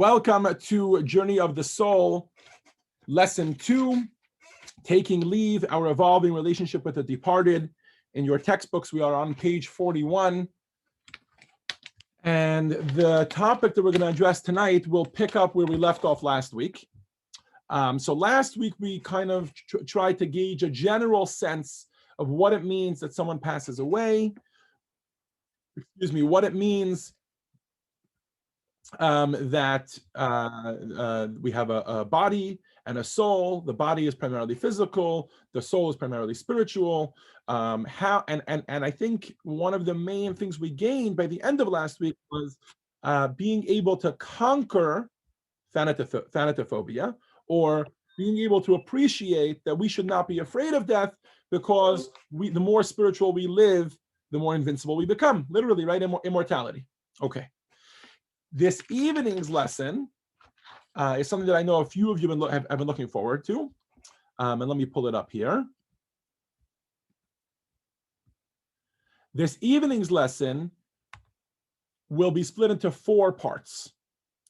Welcome to Journey of the Soul, Lesson 2, Taking Leave, Our Evolving Relationship with the Departed. In your textbooks, we are on page 41. And the topic that we're going to address tonight will pick up where we left off last week. So last week, we kind of tried to gauge a general sense of what it means that someone passes away. What it means that we have a body and a soul. The body is primarily physical. The soul is primarily spiritual. And I think one of the main things we gained by the end of last week was being able to conquer thanatophobia, or being able to appreciate that we should not be afraid of death, because the more spiritual we live, the more invincible we become. Literally, right? Immortality. Okay. This evening's lesson is something that I know a few of you have been looking forward to. And let me pull it up here. This evening's lesson will be split into 4 parts.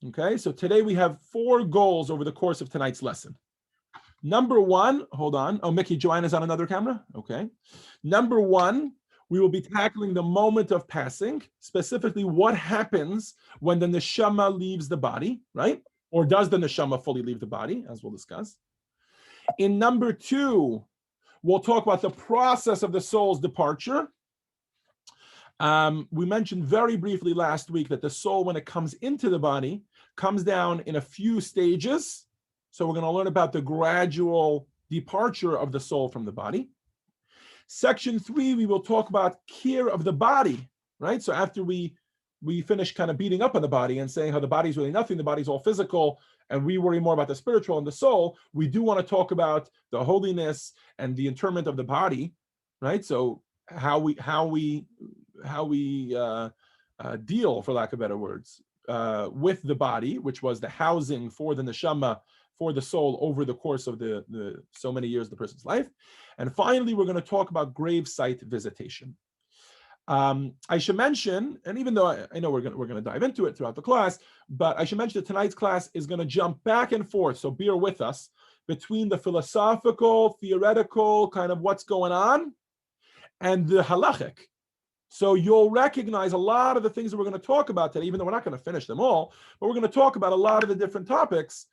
Okay, so today we have 4 goals over the course of tonight's lesson. Number 1, hold on. Oh, Mickey, Joanna's on another camera? Okay. Number 1, we will be tackling the moment of passing, specifically what happens when the neshama leaves the body, right? Or does the neshama fully leave the body, as we'll discuss. In number 2, we'll talk about the process of the soul's departure. We mentioned very briefly last week that the soul, when it comes into the body, comes down in a few stages. So we're going to learn about the gradual departure of the soul from the body. Section 3, we will talk about care of the body, right? So after we finish kind of beating up on the body and saying how the body's really nothing, the body's all physical, and we worry more about the spiritual and the soul, we do want to talk about the holiness and the interment of the body, right? So how we deal, for lack of better words, with the body, which was the housing for the neshama, for the soul over the course of the so many years of the person's life. And finally, we're going to talk about gravesite visitation. I should mention, and even though I know we're going to dive into it throughout the class, but I should mention that tonight's class is going to jump back and forth, so bear with us, between the philosophical, theoretical, kind of what's going on, and the halachic. So you'll recognize a lot of the things that we're going to talk about today, even though we're not going to finish them all, but we're going to talk about a lot of the different topics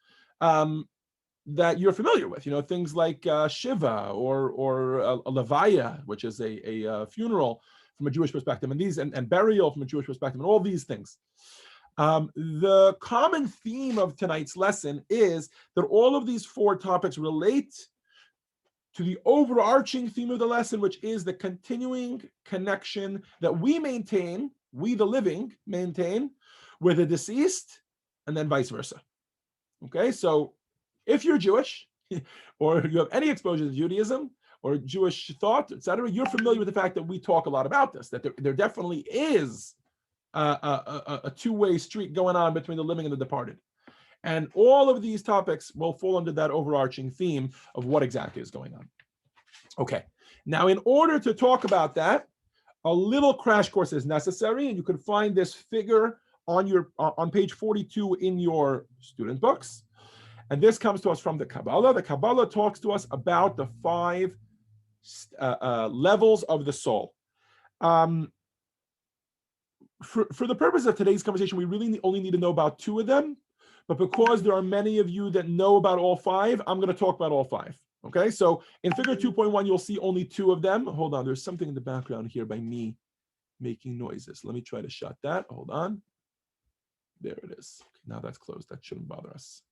that you're familiar with, things like Shiva or a Levaya, which is a funeral from a Jewish perspective, and burial from a Jewish perspective, and all these things. The common theme of tonight's lesson is that all of these 4 topics relate to the overarching theme of the lesson, which is the continuing connection that we maintain, we the living maintain, with the deceased, and then vice versa. Okay, so if you're Jewish, or you have any exposure to Judaism, or Jewish thought, etc., you're familiar with the fact that we talk a lot about this, that there definitely is a two-way street going on between the living and the departed. And all of these topics will fall under that overarching theme of what exactly is going on. Okay, now in order to talk about that, a little crash course is necessary, and you can find this figure on page 42 in your student books. And this comes to us from the Kabbalah. The Kabbalah talks to us about the 5 levels of the soul. For the purpose of today's conversation, we really only need to know about 2 of them. But because there are many of you that know about all 5, I'm going to talk about all 5. Okay, so in figure 2.1, you'll see only 2 of them. Hold on, there's something in the background here by me making noises. Let me try to shut that. Hold on. There it is. Okay, now that's closed. That shouldn't bother us.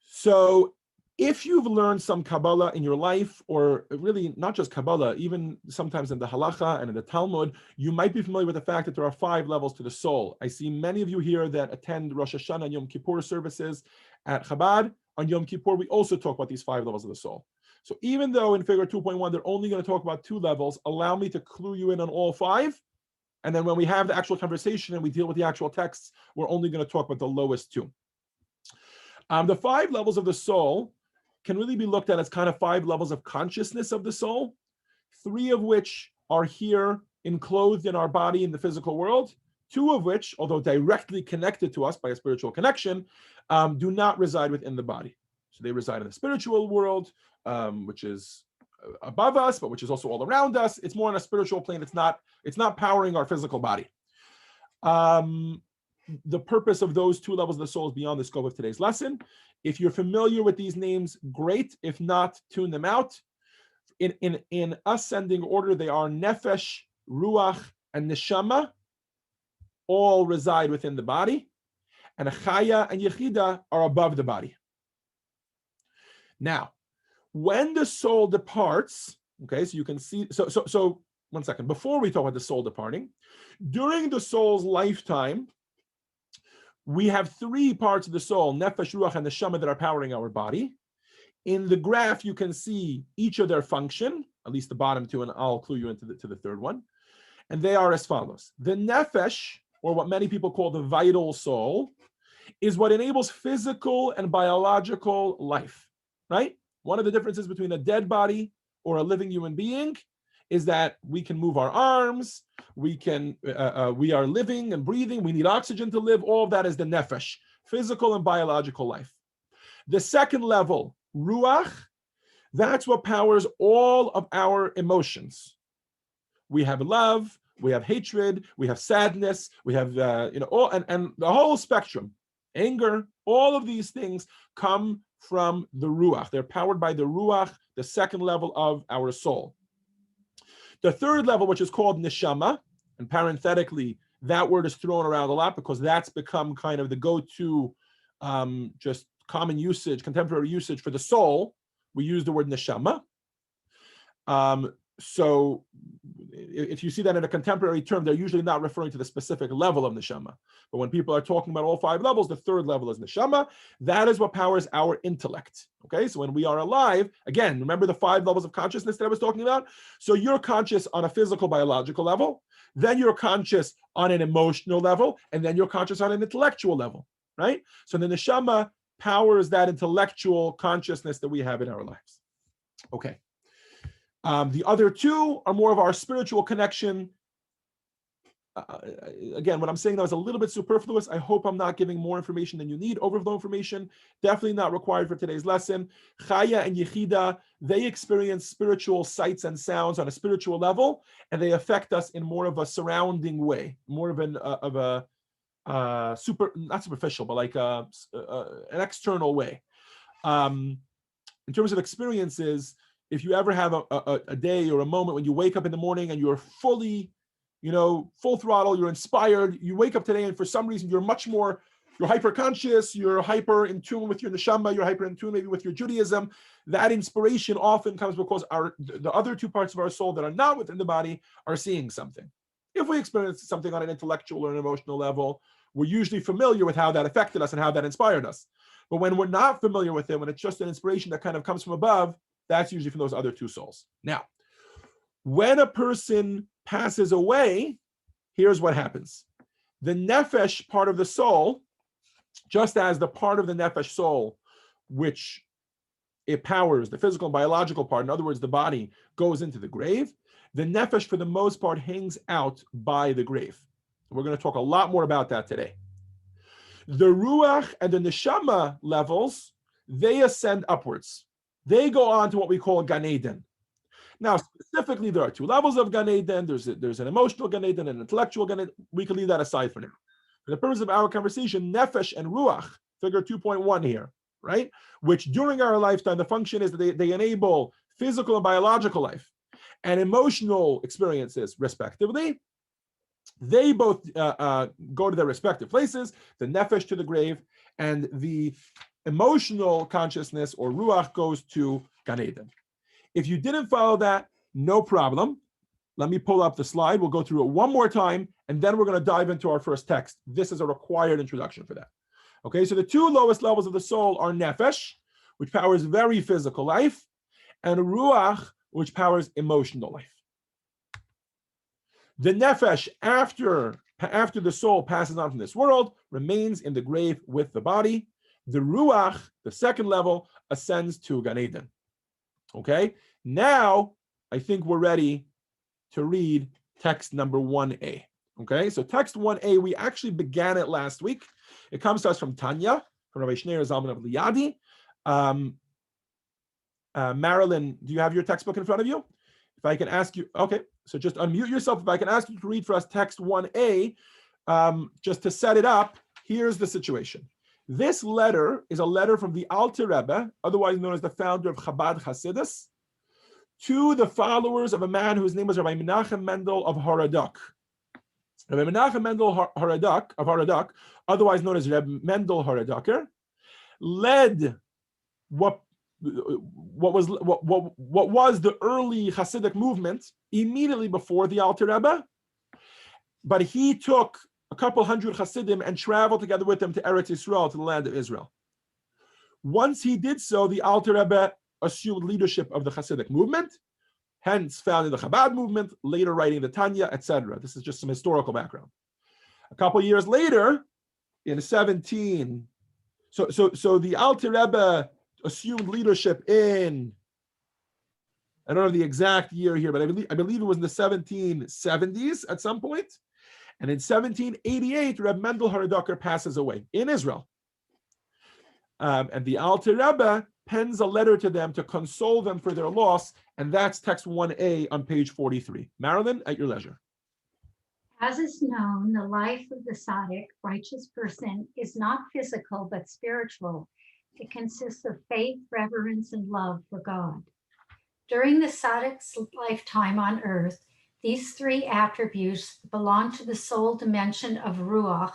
So if you've learned some Kabbalah in your life, or really not just Kabbalah, even sometimes in the Halacha and in the Talmud, you might be familiar with the fact that there are 5 levels to the soul. I see many of you here that attend Rosh Hashanah and Yom Kippur services at Chabad. On Yom Kippur, we also talk about these 5 levels of the soul. So even though in figure 2.1, they're only going to talk about 2 levels, allow me to clue you in on all 5. And then when we have the actual conversation and we deal with the actual texts, we're only going to talk about the lowest 2. The 5 levels of the soul can really be looked at as kind of 5 levels of consciousness of the soul, 3 of which are here enclosed in our body in the physical world, two of which, although directly connected to us by a spiritual connection, do not reside within the body. So they reside in the spiritual world, which is above us, but which is also all around us. It's more on a spiritual plane. It's not powering our physical body. The purpose of those two levels of the soul is beyond the scope of today's lesson. If you're familiar with these names, great. If not, tune them out. In ascending order, they are Nefesh, Ruach, and Neshama, all reside within the body. And Chaya and Yechida are above the body. Now, when the soul departs, okay, so you can see, so 1 second, before we talk about the soul departing, during the soul's lifetime, we have three parts of the soul, Nefesh, Ruach, and Neshama, that are powering our body. In the graph, you can see each of their function, at least the bottom two, and I'll clue you into the third one. And they are as follows. The Nefesh, or what many people call the vital soul, is what enables physical and biological life, right? One of the differences between a dead body or a living human being is that we can move our arms, we are living and breathing, we need oxygen to live. All of that is the nefesh, physical and biological life. The second level, ruach, that's what powers all of our emotions. We have love, we have hatred, we have sadness, we have all and the whole spectrum, anger. All of these things come from the ruach. They're powered by the ruach, the second level of our soul. The third level, which is called neshama, and parenthetically, that word is thrown around a lot because that's become kind of the go-to, just common usage, contemporary usage for the soul. We use the word neshama. So if you see that in a contemporary term, they're usually not referring to the specific level of neshama. But when people are talking about all five levels, the third level is neshama. That is what powers our intellect. Okay, so when we are alive, again, remember the five levels of consciousness that I was talking about? So you're conscious on a physical, biological level, then you're conscious on an emotional level, and then you're conscious on an intellectual level, right? So the neshama powers that intellectual consciousness that we have in our lives. Okay. The other two are more of our spiritual connection. Again, what I'm saying now is a little bit superfluous. I hope I'm not giving more information than you need. Overflow information, definitely not required for today's lesson. Chaya and Yechida, they experience spiritual sights and sounds on a spiritual level, and they affect us in more of a surrounding way, more of not superficial, but like an external way. In terms of experiences, if you ever have a day or a moment when you wake up in the morning and you're fully, full throttle, you're inspired, you wake up today and for some reason you're hyper conscious, you're hyper in tune with your neshama, you're hyper in tune maybe with your Judaism, that inspiration often comes because the other two parts of our soul that are not within the body are seeing something. If we experience something on an intellectual or an emotional level, we're usually familiar with how that affected us and how that inspired us. But when we're not familiar with it, when it's just an inspiration that kind of comes from above, that's usually from those other two souls. Now, when a person passes away, here's what happens. The nefesh part of the soul, just as the part of the nefesh soul, which it powers, the physical and biological part, in other words, the body, goes into the grave, the nefesh, for the most part, hangs out by the grave. We're going to talk a lot more about that today. The ruach and the neshama levels, they ascend upwards. They go on to what we call Gan Eden. Now, specifically, there are two levels of Gan Eden. There's an emotional Gan Eden and an intellectual Gan Eden. We can leave that aside for now. For the purpose of our conversation, Nefesh and Ruach, figure 2.1 here, right? Which during our lifetime, the function is that they enable physical and biological life and emotional experiences, respectively. They both go to their respective places, the Nefesh to the grave, and the emotional consciousness or Ruach goes to Gan Eden. If you didn't follow that, no problem. Let me pull up the slide. We'll go through it one more time, and then we're going to dive into our first text. This is a required introduction for that. Okay, so the two lowest levels of the soul are Nefesh, which powers very physical life, and Ruach, which powers emotional life. The Nefesh, after the soul passes on from this world, remains in the grave with the body. The Ruach, the second level, ascends to Gan Eden. Okay, now I think we're ready to read text number 1a. Okay, so text 1a, we actually began it last week. It comes to us from Tanya, from Rabbi Shneur Zalman of Liadi. Marilyn, do you have your textbook in front of you? If I can ask you, okay, so just unmute yourself. If I can ask you to read for us text 1a, just to set it up, here's the situation. This letter is a letter from the Alter Rebbe, otherwise known as the founder of Chabad Hasidus, to the followers of a man whose name was Rabbi Menachem Mendel of Haradak. Rabbi Menachem Mendel of Haradak, otherwise known as Reb Mendel Haradaker, led what was the early Hasidic movement immediately before the Alter Rebbe, but he took a couple hundred Hasidim and traveled together with them to Eretz Yisrael, to the land of Israel. Once he did so, the Alter Rebbe assumed leadership of the Hasidic movement, hence founding the Chabad movement, later writing the Tanya, etc. This is just some historical background. A couple years later, in 17, so the Alter Rebbe assumed leadership in, I don't know the exact year here, but I believe it was in the 1770s at some point. And in 1788, Reb Mendel Haradaker passes away in Israel. And the Alter Rebbe pens a letter to them to console them for their loss, and that's text 1a on page 43. Marilyn, at your leisure. As is known, the life of the tzaddik, righteous person, is not physical but spiritual. It consists of faith, reverence, and love for God. During the tzaddik's lifetime on earth, these three attributes belong to the soul dimension of Ruach,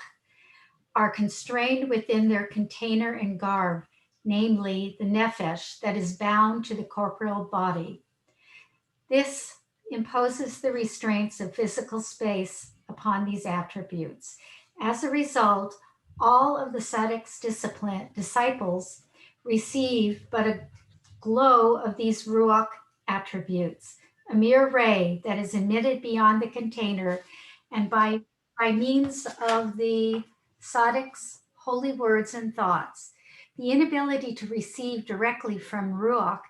are constrained within their container and garb, namely the nefesh that is bound to the corporeal body. This imposes the restraints of physical space upon these attributes. As a result, all of the tzaddik's disciples receive but a glow of these Ruach attributes, a mere ray that is emitted beyond the container, and by means of the tzaddik's holy words and thoughts. The inability to receive directly from Ruach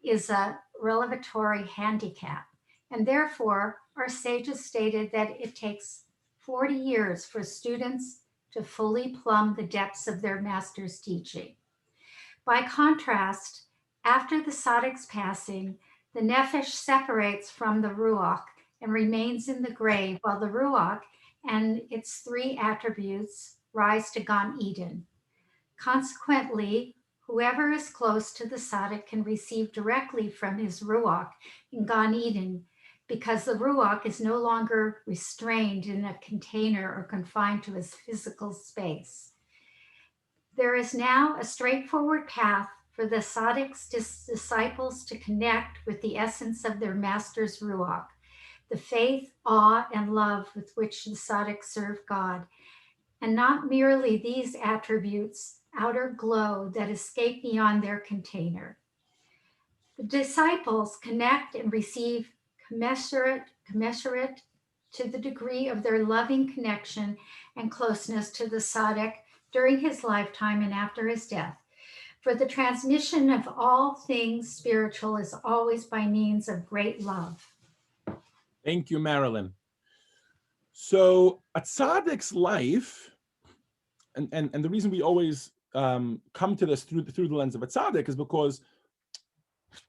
is a revelatory handicap, and therefore our sages stated that it takes 40 years for students to fully plumb the depths of their master's teaching. By contrast, after the tzaddik's passing, the nefesh separates from the Ruach and remains in the grave, while the Ruach and its three attributes rise to Gan Eden. Consequently, whoever is close to the tzaddik can receive directly from his Ruach in Gan Eden, because the Ruach is no longer restrained in a container or confined to his physical space. There is now a straightforward path for the tzaddik's disciples to connect with the essence of their master's Ruach, the faith, awe, and love with which the tzaddik serve God, and not merely these attributes, outer glow that escape beyond their container. The disciples connect and receive commensurate to the degree of their loving connection and closeness to the tzaddik during his lifetime and after his death. For the transmission of all things spiritual is always by means of great love. Thank you, Marilyn. So a tzaddik's life, and the reason we always come to this through the lens of a tzaddik is because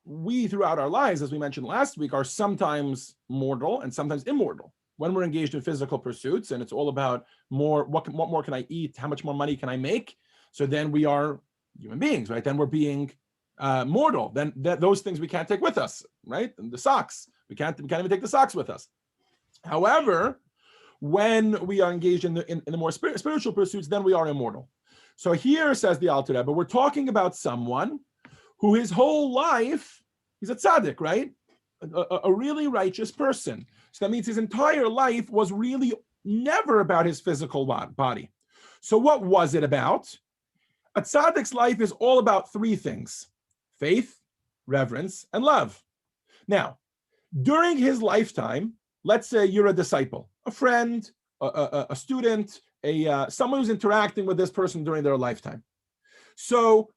we, throughout our lives, as we mentioned last week, are sometimes mortal and sometimes immortal. When we're engaged in physical pursuits, and it's all about what more can I eat? How much more money can I make? So then we are human beings, right? Then we're being mortal. Then those things we can't take with us, right? And the socks, we can't even take the socks with us. However, when we are engaged in the more spiritual pursuits, then we are immortal. So here, says the Alter Rebbe, we're talking about someone who his whole life, he's a tzaddik, right? A really righteous person. So that means his entire life was really never about his physical body. So what was it about? A tzaddik's life is all about three things: faith, reverence, and love. Now, during his lifetime, let's say you're a disciple, a friend, a student, someone who's interacting with this person during their lifetime. So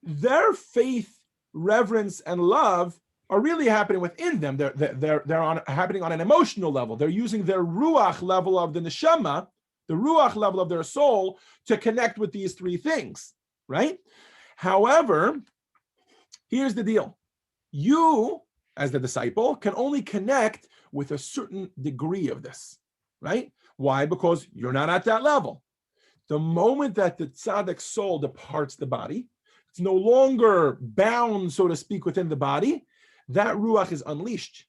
their faith, reverence, and love are really happening within them. They're happening on an emotional level. They're using their ruach level of the neshama, the ruach level of their soul, to connect with these three things, right? However, here's the deal. You, as the disciple, can only connect with a certain degree of this, right? Why? Because you're not at that level. The moment that the tzaddik's soul departs the body, it's no longer bound, so to speak, within the body, that ruach is unleashed.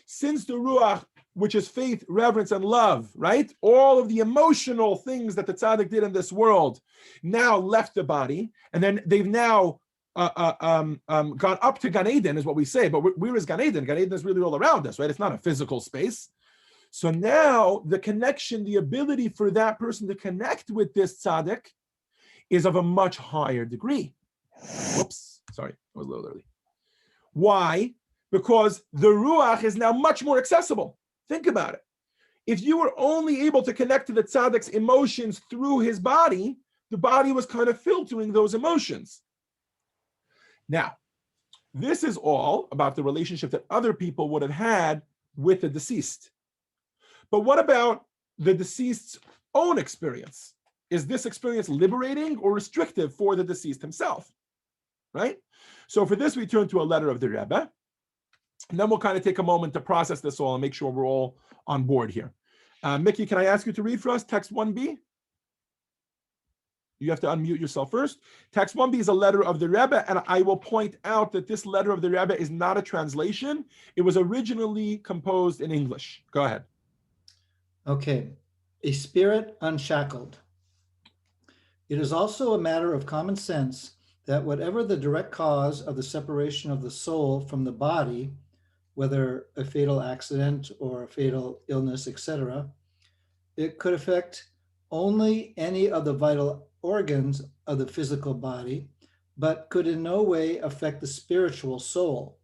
Since the ruach, which is faith, reverence, and love, right? All of the emotional things that the tzaddik did in this world now left the body, and then they've now gone up to Gan Eden, is what we say. But where is Gan Eden? Gan Eden is really all around us, right? It's not a physical space. So now the connection, the ability for that person to connect with this tzaddik is of a much higher degree. Whoops, sorry, I was a little early. Why? Because the ruach is now much more accessible. Think about it. If you were only able to connect to the tzaddik's emotions through his body, the body was kind of filtering those emotions. Now, this is all about the relationship that other people would have had with the deceased. But what about the deceased's own experience? Is this experience liberating or restrictive for the deceased himself? Right? So for this, we turn to a letter of the Rebbe, and then we'll kind of take a moment to process this all and make sure we're all on board here. Mickey, can I ask you to read for us text 1b? You have to unmute yourself first. Text 1b is a letter of the Rebbe, and I will point out that this letter of the Rebbe is not a translation. It was originally composed in English. Go ahead. Okay. A spirit unshackled. It is also a matter of common sense that whatever the direct cause of the separation of the soul from the body, whether a fatal accident or a fatal illness, etc., it could affect only any of the vital organs of the physical body, but could in no way affect the spiritual soul.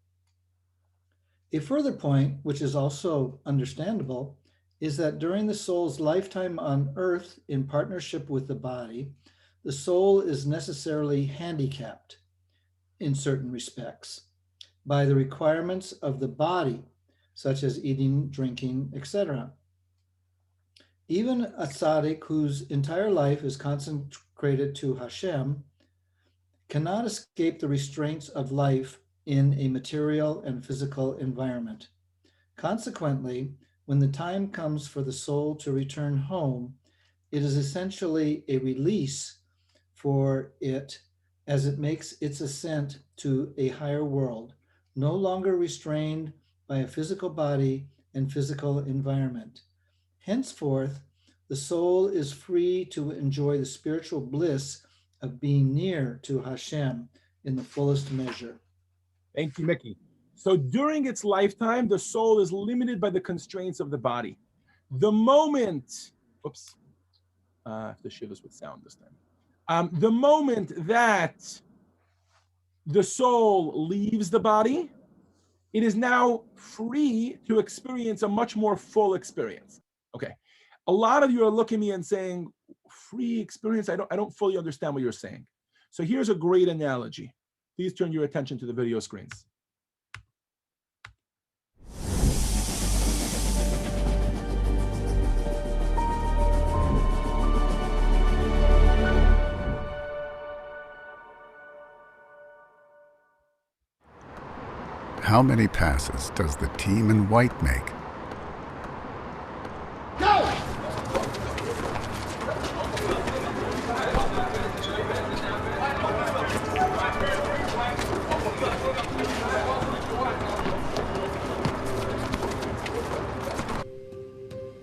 A further point, which is also understandable, is that during the soul's lifetime on earth in partnership with the body, the soul is necessarily handicapped in certain respects by the requirements of the body, such as eating, drinking, etc. Even a tzaddik whose entire life is consecrated to Hashem cannot escape the restraints of life in a material and physical environment. Consequently, when the time comes for the soul to return home, it is essentially a release for it as it makes its ascent to a higher world, no longer restrained by a physical body and physical environment. Henceforth, the soul is free to enjoy the spiritual bliss of being near to Hashem in the fullest measure. Thank you, Mickey. So during its lifetime, the soul is limited by the constraints of the body. The moment, oops, I have to share this with sound this time. The moment that the soul leaves the body, it is now free to experience a much more full experience. Okay. A lot of you are looking at me and saying, free experience? I don't fully understand what you're saying. So here's a great analogy. Please turn your attention to the video screens. How many passes does the team in white make? Go!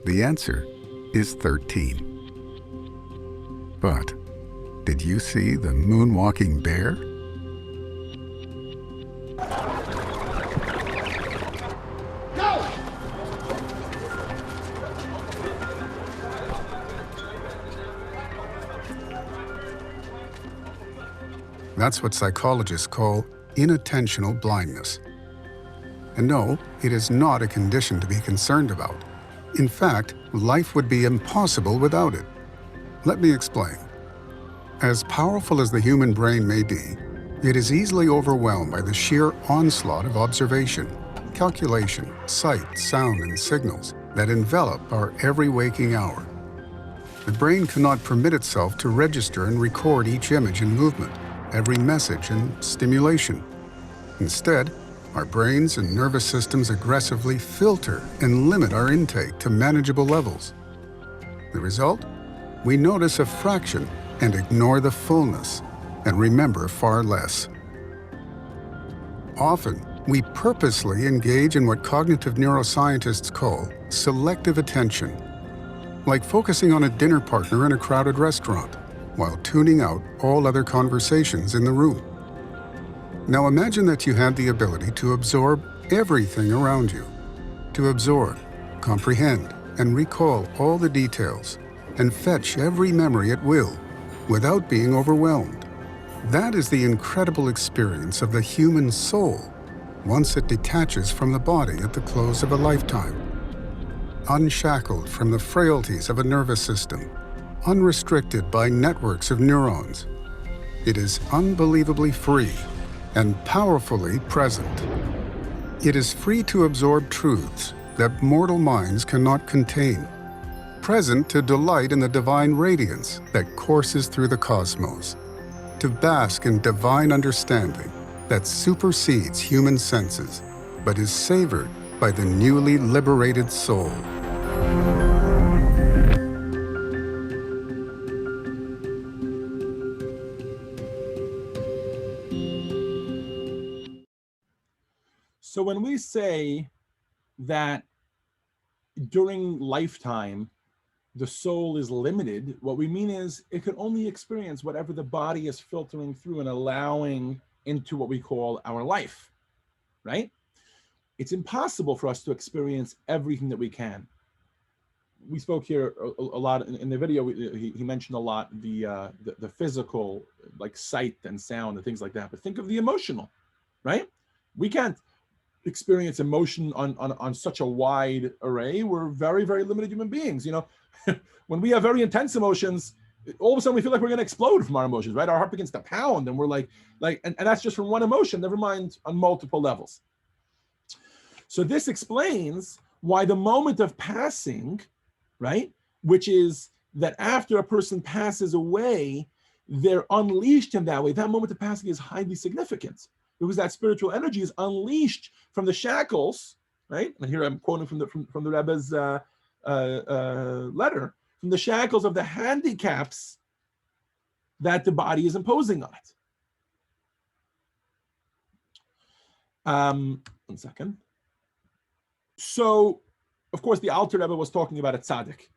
The answer is 13. But did you see the moonwalking bear? That's what psychologists call inattentional blindness. And no, it is not a condition to be concerned about. In fact, life would be impossible without it. Let me explain. As powerful as the human brain may be, it is easily overwhelmed by the sheer onslaught of observation, calculation, sight, sound, and signals that envelop our every waking hour. The brain cannot permit itself to register and record each image and movement, every message and stimulation. Instead, our brains and nervous systems aggressively filter and limit our intake to manageable levels. The result? We notice a fraction and ignore the fullness, and remember far less. Often, we purposely engage in what cognitive neuroscientists call selective attention, like focusing on a dinner partner in a crowded restaurant, while tuning out all other conversations in the room. Now imagine that you had the ability to absorb everything around you, to absorb, comprehend, and recall all the details, and fetch every memory at will, without being overwhelmed. That is the incredible experience of the human soul, once it detaches from the body at the close of a lifetime. Unshackled from the frailties of a nervous system, unrestricted by networks of neurons, it is unbelievably free and powerfully present. It is free to absorb truths that mortal minds cannot contain, present to delight in the divine radiance that courses through the cosmos, to bask in divine understanding that supersedes human senses, but is savored by the newly liberated soul. So when we say that during lifetime, the soul is limited, what we mean is it can only experience whatever the body is filtering through and allowing into what we call our life, right? It's impossible for us to experience everything that we can. We spoke here a lot in the video. He mentioned a lot the physical, like sight and sound and things like that. But think of the emotional, right? We can't experience emotion on such a wide array. We're very, very limited human beings. You know, when we have very intense emotions, all of a sudden we feel like we're going to explode from our emotions, right? Our heart begins to pound, and we're and that's just from one emotion. Never mind on multiple levels. So this explains why the moment of passing, right, which is that after a person passes away, they're unleashed in that way. That moment of passing is highly significant because that spiritual energy is unleashed from the shackles, right? And here I'm quoting from the Rebbe's letter, from the shackles of the handicaps that the body is imposing on it. One second. So, of course, the Alter Rebbe was talking about a tzaddik,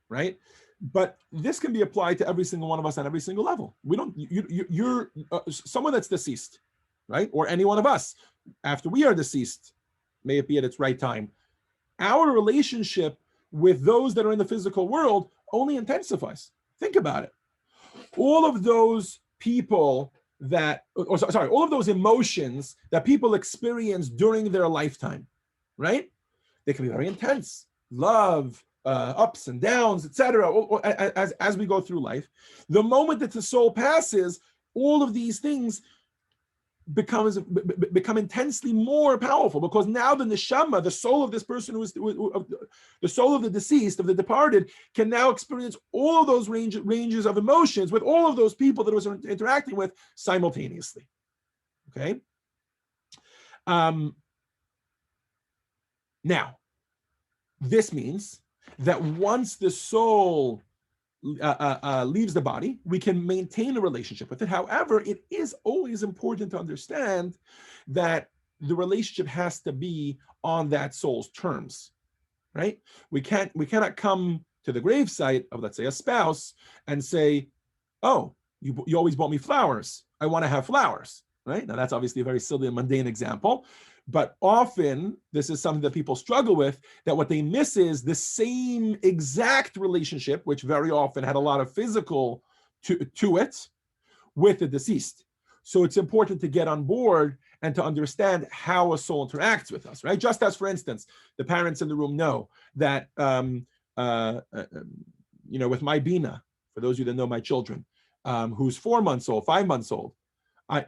right? But this can be applied to every single one of us on every single level. You're someone that's deceased, right? Or any one of us after we are deceased, may it be at its right time. Our relationship with those that are in the physical world only intensifies. Think about it. All of those people all of those emotions that people experience during their lifetime, right? They can be very intense, love, ups and downs, etc. As we go through life. The moment that the soul passes, all of these things become intensely more powerful, because now the neshama, the soul of this person the soul of the deceased, of the departed, can now experience all of those ranges of emotions with all of those people that it was interacting with simultaneously. Okay. Now, this means that once the soul leaves the body, we can maintain a relationship with it. However, it is always important to understand that the relationship has to be on that soul's terms, right? We cannot come to the gravesite of, let's say, a spouse and say, "Oh, you always bought me flowers. I want to have flowers," right? Now, that's obviously a very silly and mundane example. But often, this is something that people struggle with, that what they miss is the same exact relationship, which very often had a lot of physical to it, with the deceased. So it's important to get on board and to understand how a soul interacts with us, right? Just as, for instance, the parents in the room know that, with my Bina, for those of you that know my children, who's 4 months old, 5 months old,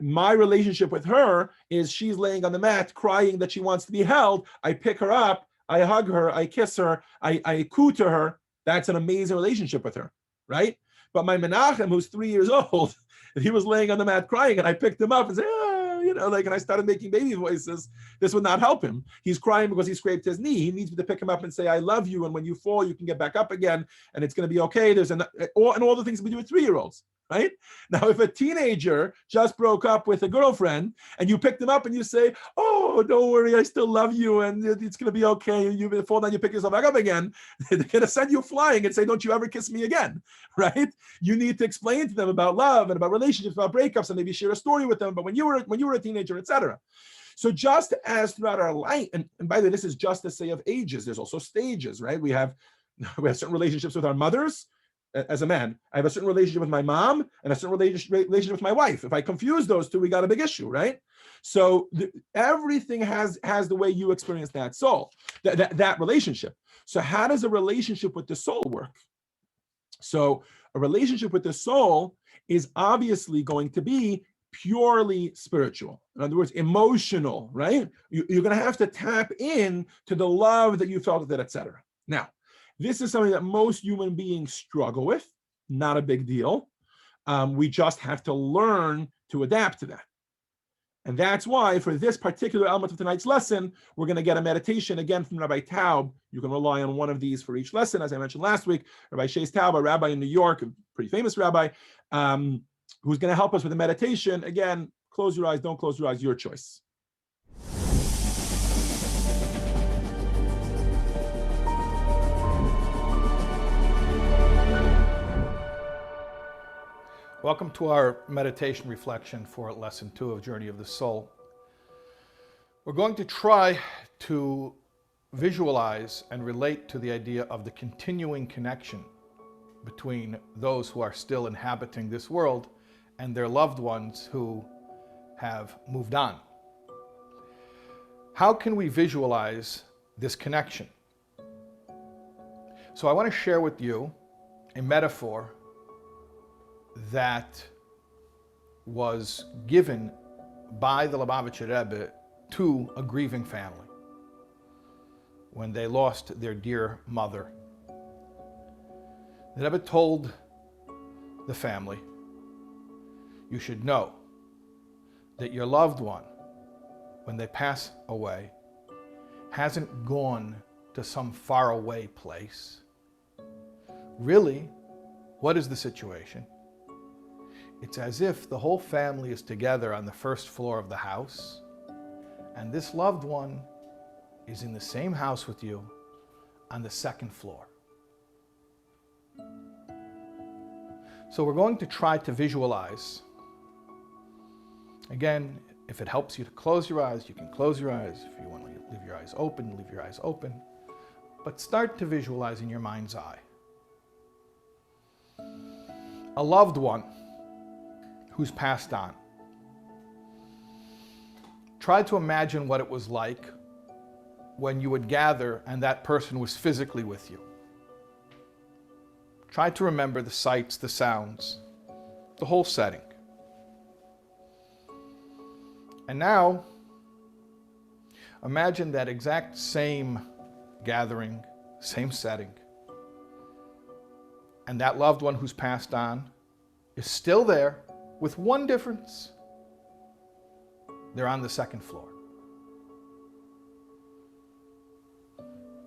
My relationship with her is she's laying on the mat crying that she wants to be held. I pick her up, I hug her, I kiss her, I coo to her. That's an amazing relationship with her, right? But my Menachem, who's 3 years old, he was laying on the mat crying, and I picked him up and said, and I started making baby voices. This would not help him. He's crying because he scraped his knee. He needs me to pick him up and say, I love you. And when you fall, you can get back up again, and it's going to be okay. And all the things we do with 3-year-olds, right? Now, if a teenager just broke up with a girlfriend and you pick them up and you say, oh, don't worry, I still love you, and it's going to be okay. You fall down, you pick yourself back up again. They're going to send you flying and say, don't you ever kiss me again, right? You need to explain to them about love and about relationships, about breakups, and maybe share a story with them. But when you were a teenager, etc. So just as throughout our life, and by the way, this is just to say of ages. There's also stages, right? We have certain relationships with our mothers. As a man, I have a certain relationship with my mom and a certain relationship with my wife. If I confuse those two, we got a big issue, right? So everything has the way you experience that soul, that relationship. So how does a relationship with the soul work? So a relationship with the soul is obviously going to be purely spiritual. In other words, emotional, right? You're going to have to tap in to the love that you felt with it, etc. Now, this is something that most human beings struggle with. Not a big deal. We just have to learn to adapt to that. And that's why for this particular element of tonight's lesson, we're going to get a meditation again from Rabbi Taub. You can rely on one of these for each lesson. As I mentioned last week, Rabbi Shays Taub, a rabbi in New York, a pretty famous rabbi, who's going to help us with a meditation. Again, close your eyes, don't close your eyes, your choice. Welcome to our meditation reflection for Lesson 2 of Journey of the Soul. We're going to try to visualize and relate to the idea of the continuing connection between those who are still inhabiting this world and their loved ones who have moved on. How can we visualize this connection? So I want to share with you a metaphor that was given by the Lubavitcher Rebbe to a grieving family when they lost their dear mother. The Rebbe told the family, you should know that your loved one, when they pass away, hasn't gone to some faraway place. Really, what is the situation? It's as if the whole family is together on the first floor of the house, and this loved one is in the same house with you on the second floor. So we're going to try to visualize. Again, if it helps you to close your eyes, you can close your eyes. If you want to leave your eyes open, leave your eyes open. But start to visualize in your mind's eye a loved one who's passed on. Try to imagine what it was like when you would gather and that person was physically with you. Try to remember the sights, the sounds, the whole setting. And now, imagine that exact same gathering, same setting, and that loved one who's passed on is still there, with one difference. They're on the second floor.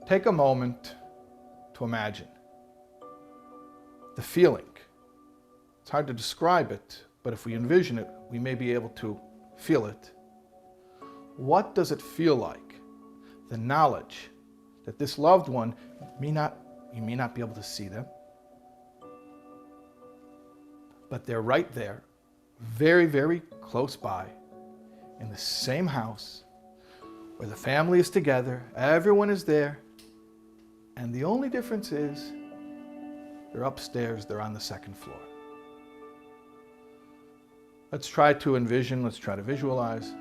Take a moment to imagine the feeling. It's hard to describe it, but if we envision it, we may be able to feel it. What does it feel like? The knowledge that this loved one you may not be able to see them, but they're right there, very, very close by, in the same house, where the family is together, everyone is there, and the only difference is they're upstairs, they're on the second floor. Let's try to envision, let's try to visualize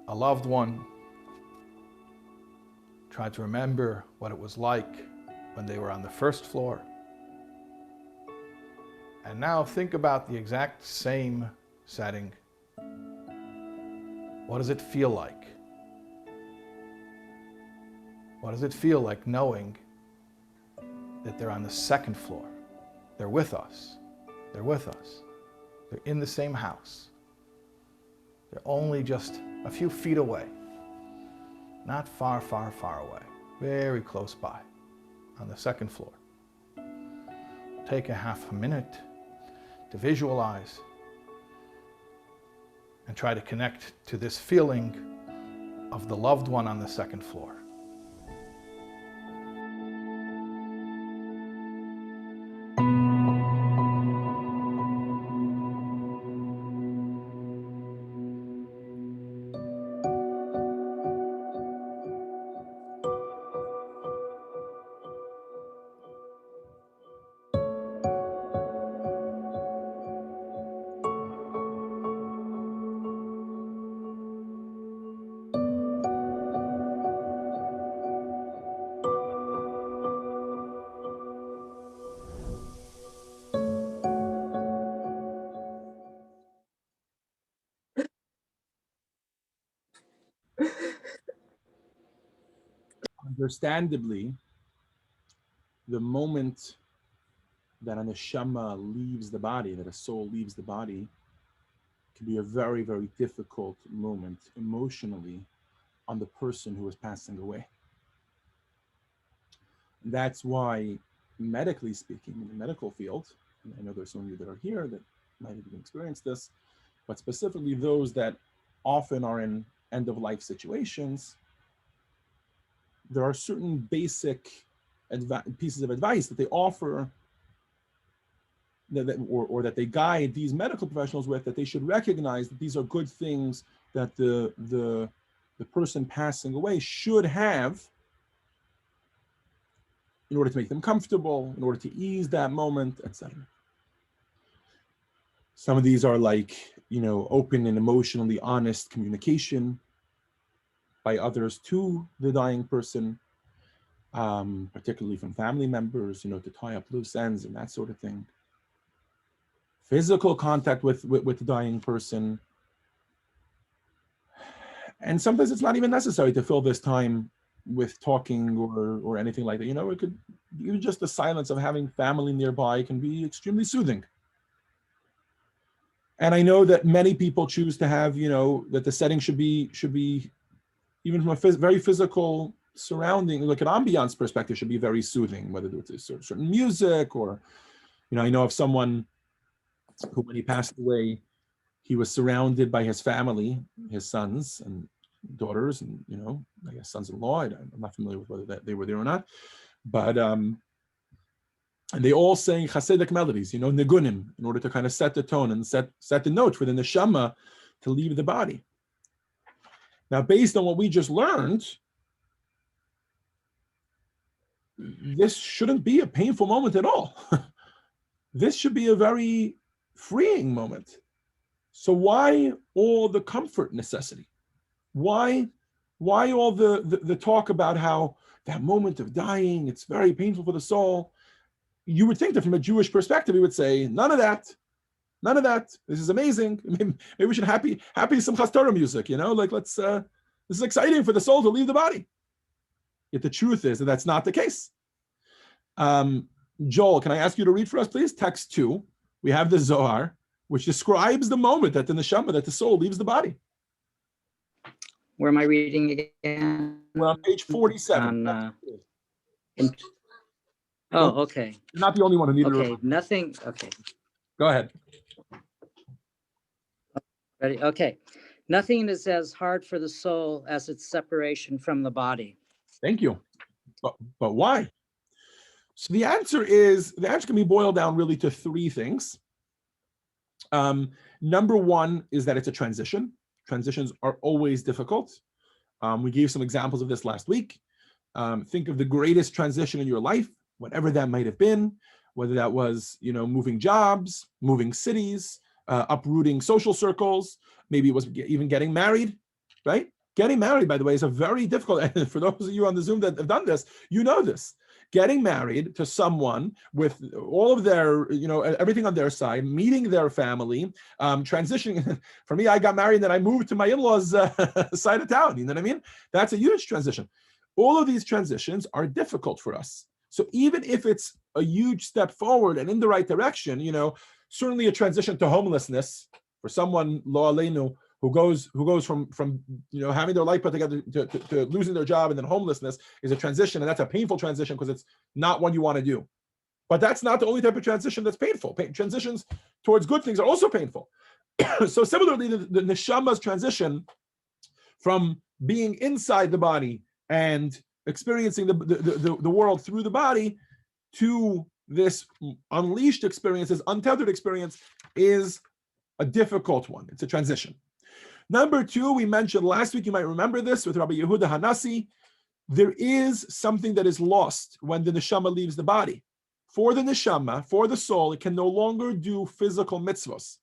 a loved one. Try to remember what it was like when they were on the first floor. And now think about the exact same setting. What does it feel like? What does it feel like knowing that they're on the second floor? They're with us. They're with us. They're in the same house. They're only just a few feet away. Not far, far, far away. Very close by on the second floor. Take a half a minute to visualize and try to connect to this feeling of the loved one on the second floor. Understandably, the moment that a neshama leaves the body, that a soul leaves the body, can be a very, very difficult moment emotionally on the person who is passing away. That's why, medically speaking, in the medical field, and I know there's some of you that are here that might have even experienced this, but specifically those that often are in end-of-life situations, there are certain basic pieces of advice that they offer or that they guide these medical professionals with, that they should recognize that these are good things that the person passing away should have in order to make them comfortable, in order to ease that moment, etc. Some of these are like, open and emotionally honest communication by others to the dying person, particularly from family members, to tie up loose ends and that sort of thing. Physical contact with the dying person. And sometimes it's not even necessary to fill this time with talking or anything like that. It could, even just the silence of having family nearby can be extremely soothing. And I know that many people choose to have, that the setting should be even from a very physical surrounding, like an ambiance perspective, should be very soothing, whether it's a certain music or, I know of someone who, when he passed away, he was surrounded by his family, his sons and daughters, and I guess sons-in-law. I'm not familiar with whether they were there or not, but and they all sang Hasidic melodies, nigunim, in order to kind of set the tone and set the note for the neshama to leave the body. Now, based on what we just learned, this shouldn't be a painful moment at all. This should be a very freeing moment. So why all the comfort necessity? Why all the talk about how that moment of dying, it's very painful for the soul? You would think that from a Jewish perspective, we would say, none of that. This is amazing. Maybe we should happy Simchas Torah music, like let's, this is exciting for the soul to leave the body. Yet the truth is that that's not the case. Joel, can I ask you to read for us, please? Text 2. We have the Zohar, which describes the moment that the neshama, that the soul leaves the body. Where am I reading again? We're on page 47. Okay. You're not the only one who needed Okay, nothing. Okay. Go ahead. Ready? Okay. Nothing is as hard for the soul as its separation from the body. Thank you. But why? So the answer can be boiled down really to 3 things. Number 1 is that it's a transition. Transitions are always difficult. We gave some examples of this last week. Think of the greatest transition in your life, whatever that might have been, whether that was, moving jobs, moving cities, uprooting social circles, maybe it was even getting married, right? Getting married, by the way, is a very difficult, and for those of you on the Zoom that have done this, this. getting married to someone with all of their, everything on their side, meeting their family, transitioning. For me, I got married and then I moved to my in-laws' side of town. You know what I mean? That's a huge transition. All of these transitions are difficult for us. So even if it's a huge step forward and in the right direction, certainly a transition to homelessness for someone, lo aleinu, who goes from having their life put together to losing their job and then homelessness is a transition, and that's a painful transition because it's not one you want to do. But that's not the only type of transition that's painful. Transitions towards good things are also painful. So similarly, the neshama's transition from being inside the body and experiencing the world through the body to this unleashed experience, this untethered experience, is a difficult one. It's a transition. Number two, we mentioned last week, you might remember this with Rabbi Yehuda Hanassi, there is something that is lost when the neshama leaves the body. For the neshama, for the soul, it can no longer do physical mitzvahs.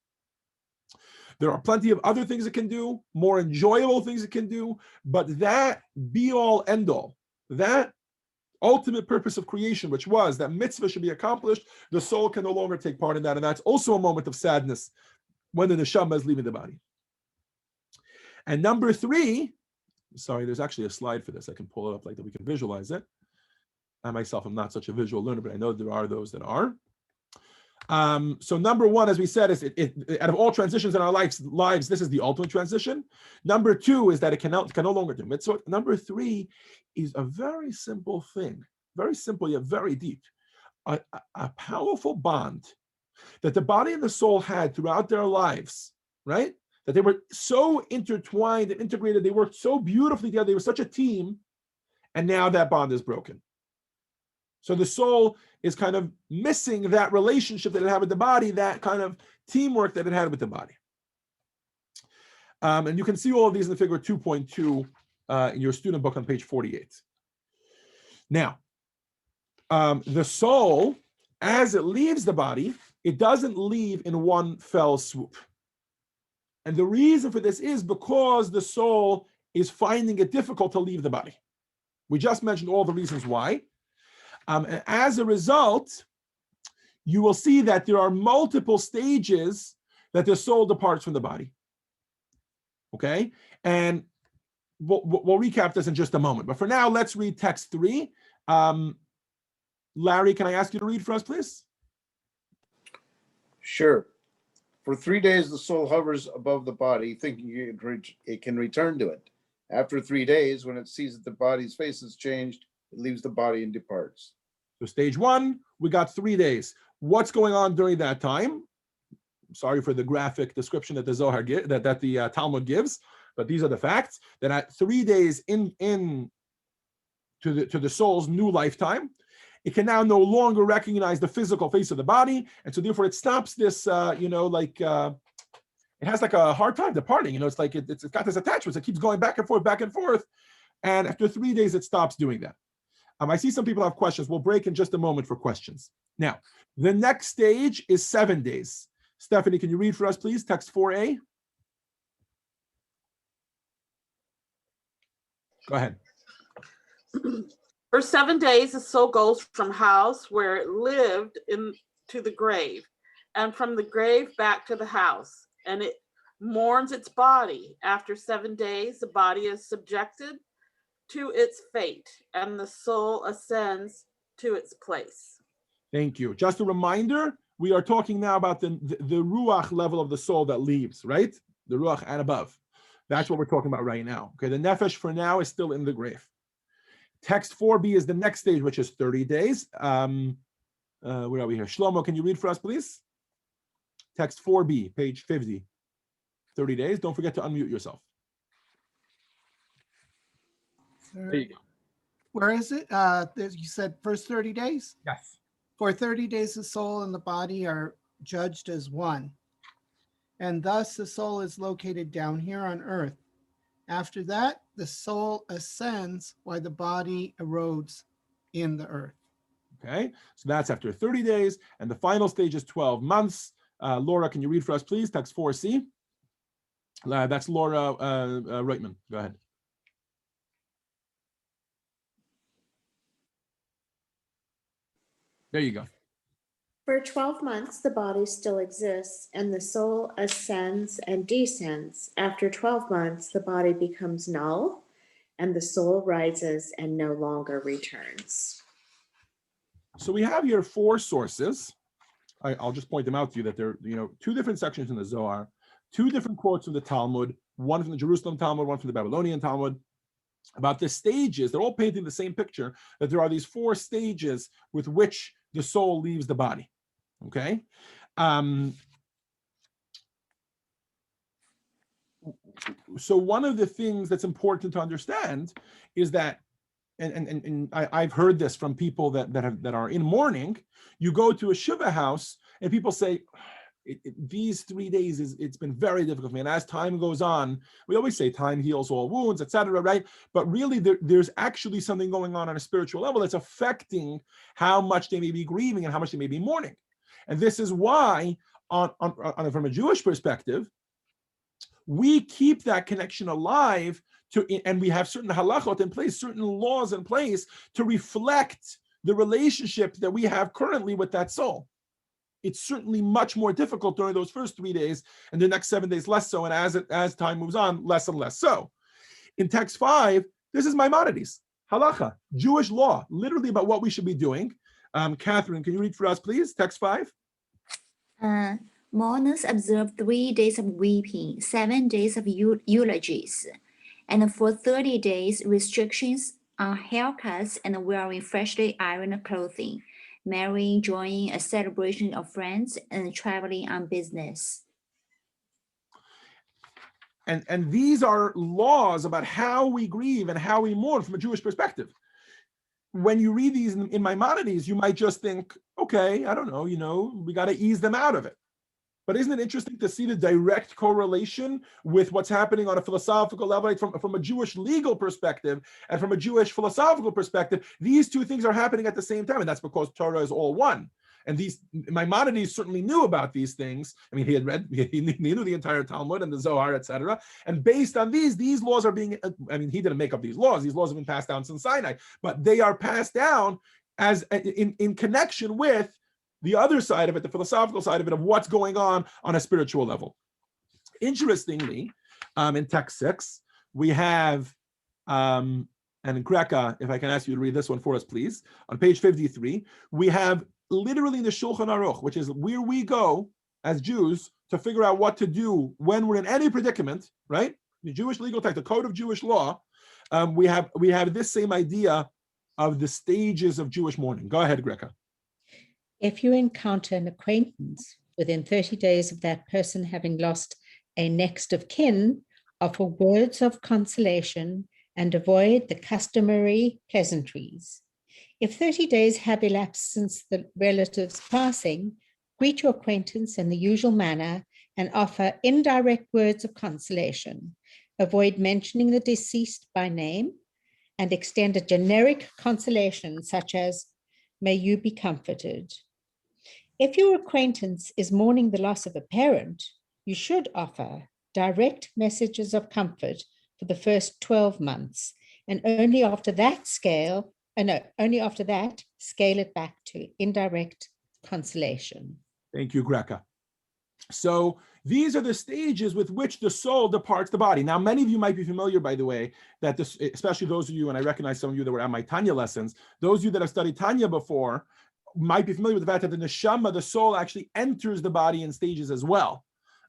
There are plenty of other things it can do, more enjoyable things it can do, but that be-all, end-all, that ultimate purpose of creation, which was that mitzvah should be accomplished, the soul can no longer take part in that, and that's also a moment of sadness when the neshama is leaving the body. And number three, sorry, there's actually a slide for this. I can pull it up like that, we can visualize it. I myself am not such a visual learner, but I know there are those that are. So number one, as we said, is out of all transitions in our lives, this is the ultimate transition. Number two is that it can no longer do mitzvah. Number three is a very simple thing, very simple yet very deep, a powerful bond that the body and the soul had throughout their lives, right? That they were so intertwined and integrated, they worked so beautifully together, they were such a team, and now that bond is broken. So the soul is kind of missing that relationship that it had with the body, that kind of teamwork that it had with the body. And you can see all of these in the figure 2.2 in your student book on page 48. Now, the soul, as it leaves the body, it doesn't leave in one fell swoop. And the reason for this is because the soul is finding it difficult to leave the body. We just mentioned all the reasons why. And as a result, you will see that there are multiple stages that the soul departs from the body. Okay? And we'll recap this in just a moment. But for now, let's read text 3. Larry, can I ask you to read for us, please? Sure. For 3 days, the soul hovers above the body, thinking it can return to it. After 3 days, when it sees that the body's face has changed, it leaves the body and departs. So stage 1, we got 3 days. What's going on during that time? Sorry for the graphic description that the Zohar that the Talmud gives, but these are the facts. That at 3 days in to the soul's new lifetime, it can now no longer recognize the physical face of the body, and so therefore it stops this. It has like a hard time departing. It's like it's got this attachment. So it keeps going back and forth, and after 3 days it stops doing that. I see some people have questions. We'll break in just a moment for questions. Now, the next stage is 7 days. Stephanie, can you read for us, please? Text 4a. Go ahead. For 7 days, the soul goes from house where it lived into the grave, and from the grave back to the house, and it mourns its body. After 7 days, the body is subjected to its fate, and the soul ascends to its place. Thank you. Just a reminder, we are talking now about the ruach level of the soul that leaves, right? The ruach and above. That's what we're talking about right now. Okay, the nefesh for now is still in the grave. Text 4b is the next stage, which is 30 days. Where are we here? Shlomo, can you read for us, please? Text 4b, page 50. 30 days. Don't forget to unmute yourself. There you go. Where is it? You said first 30 days? Yes. For 30 days, the soul and the body are judged as one. And thus the soul is located down here on earth. After that, the soul ascends while the body erodes in the earth. Okay, so that's after 30 days. And the final stage is 12 months. Laura, can you read for us, please? Text 4c. That's Laura Reitman. Go ahead. There you go. For 12 months, the body still exists and the soul ascends and descends. After 12 months, the body becomes null and the soul rises and no longer returns. So we have here 4 sources. I'll just point them out to you that they're, 2 different sections in the Zohar, 2 different quotes from the Talmud, one from the Jerusalem Talmud, one from the Babylonian Talmud, about the stages. They're all painting the same picture, that there are these 4 stages with which the soul leaves the body. Okay? So one of the things that's important to understand is that, and I've heard this from people that are in mourning. You go to a shiva house and people say, these 3 days it's been very difficult for me. And as time goes on, we always say time heals all wounds, etc. Right? But really, there's actually something going on a spiritual level that's affecting how much they may be grieving and how much they may be mourning. And this is why, from a Jewish perspective, we keep that connection alive, and we have certain halachot in place, certain laws in place to reflect the relationship that we have currently with that soul. It's certainly much more difficult during those first 3 days, and the next 7 days less so, and as time moves on, less and less so. In text 5, this is Maimonides, halacha, Jewish law, literally about what we should be doing. Catherine, can you read for us, please? Text 5. Mourners observe 3 days of weeping, 7 days of eulogies, and for 30 days, restrictions on haircuts and wearing freshly ironed clothing, marrying, joining a celebration of friends, and traveling on business. And these are laws about how we grieve and how we mourn from a Jewish perspective. When you read these in Maimonides, you might just think, okay, I don't know, we got to ease them out of it. But isn't it interesting to see the direct correlation with what's happening on a philosophical level, like from a Jewish legal perspective and from a Jewish philosophical perspective? These 2 things are happening at the same time, and that's because Torah is all one. And Maimonides certainly knew about these things. I mean, he knew the entire Talmud and the Zohar, etc. And based on these laws are being, he didn't make up these laws. These laws have been passed down since Sinai, but they are passed down as in connection with the other side of it, the philosophical side of it, of what's going on a spiritual level. Interestingly, in text 6, we have, and Greka, if I can ask you to read this one for us, please. On page 53, we have literally in the Shulchan Aruch, which is where we go as Jews to figure out what to do when we're in any predicament, right? The Jewish legal text, the code of Jewish law, we have this same idea of the stages of Jewish mourning. Go ahead, Greka. If you encounter an acquaintance within 30 days of that person having lost a next of kin, offer words of consolation and avoid the customary pleasantries. If 30 days have elapsed since the relative's passing, greet your acquaintance in the usual manner and offer indirect words of consolation. Avoid mentioning the deceased by name and extend a generic consolation such as, "May you be comforted." If your acquaintance is mourning the loss of a parent, you should offer direct messages of comfort for the first 12 months, and only after that scale it back to indirect consolation. Thank you, Greka. So these are the stages with which the soul departs the body. Now, many of you might be familiar, by the way, that this, especially those of you, and I recognize some of you that were at my Tanya lessons, those of you that have studied Tanya before might be familiar with the fact that the neshama, the soul, actually enters the body in stages as well.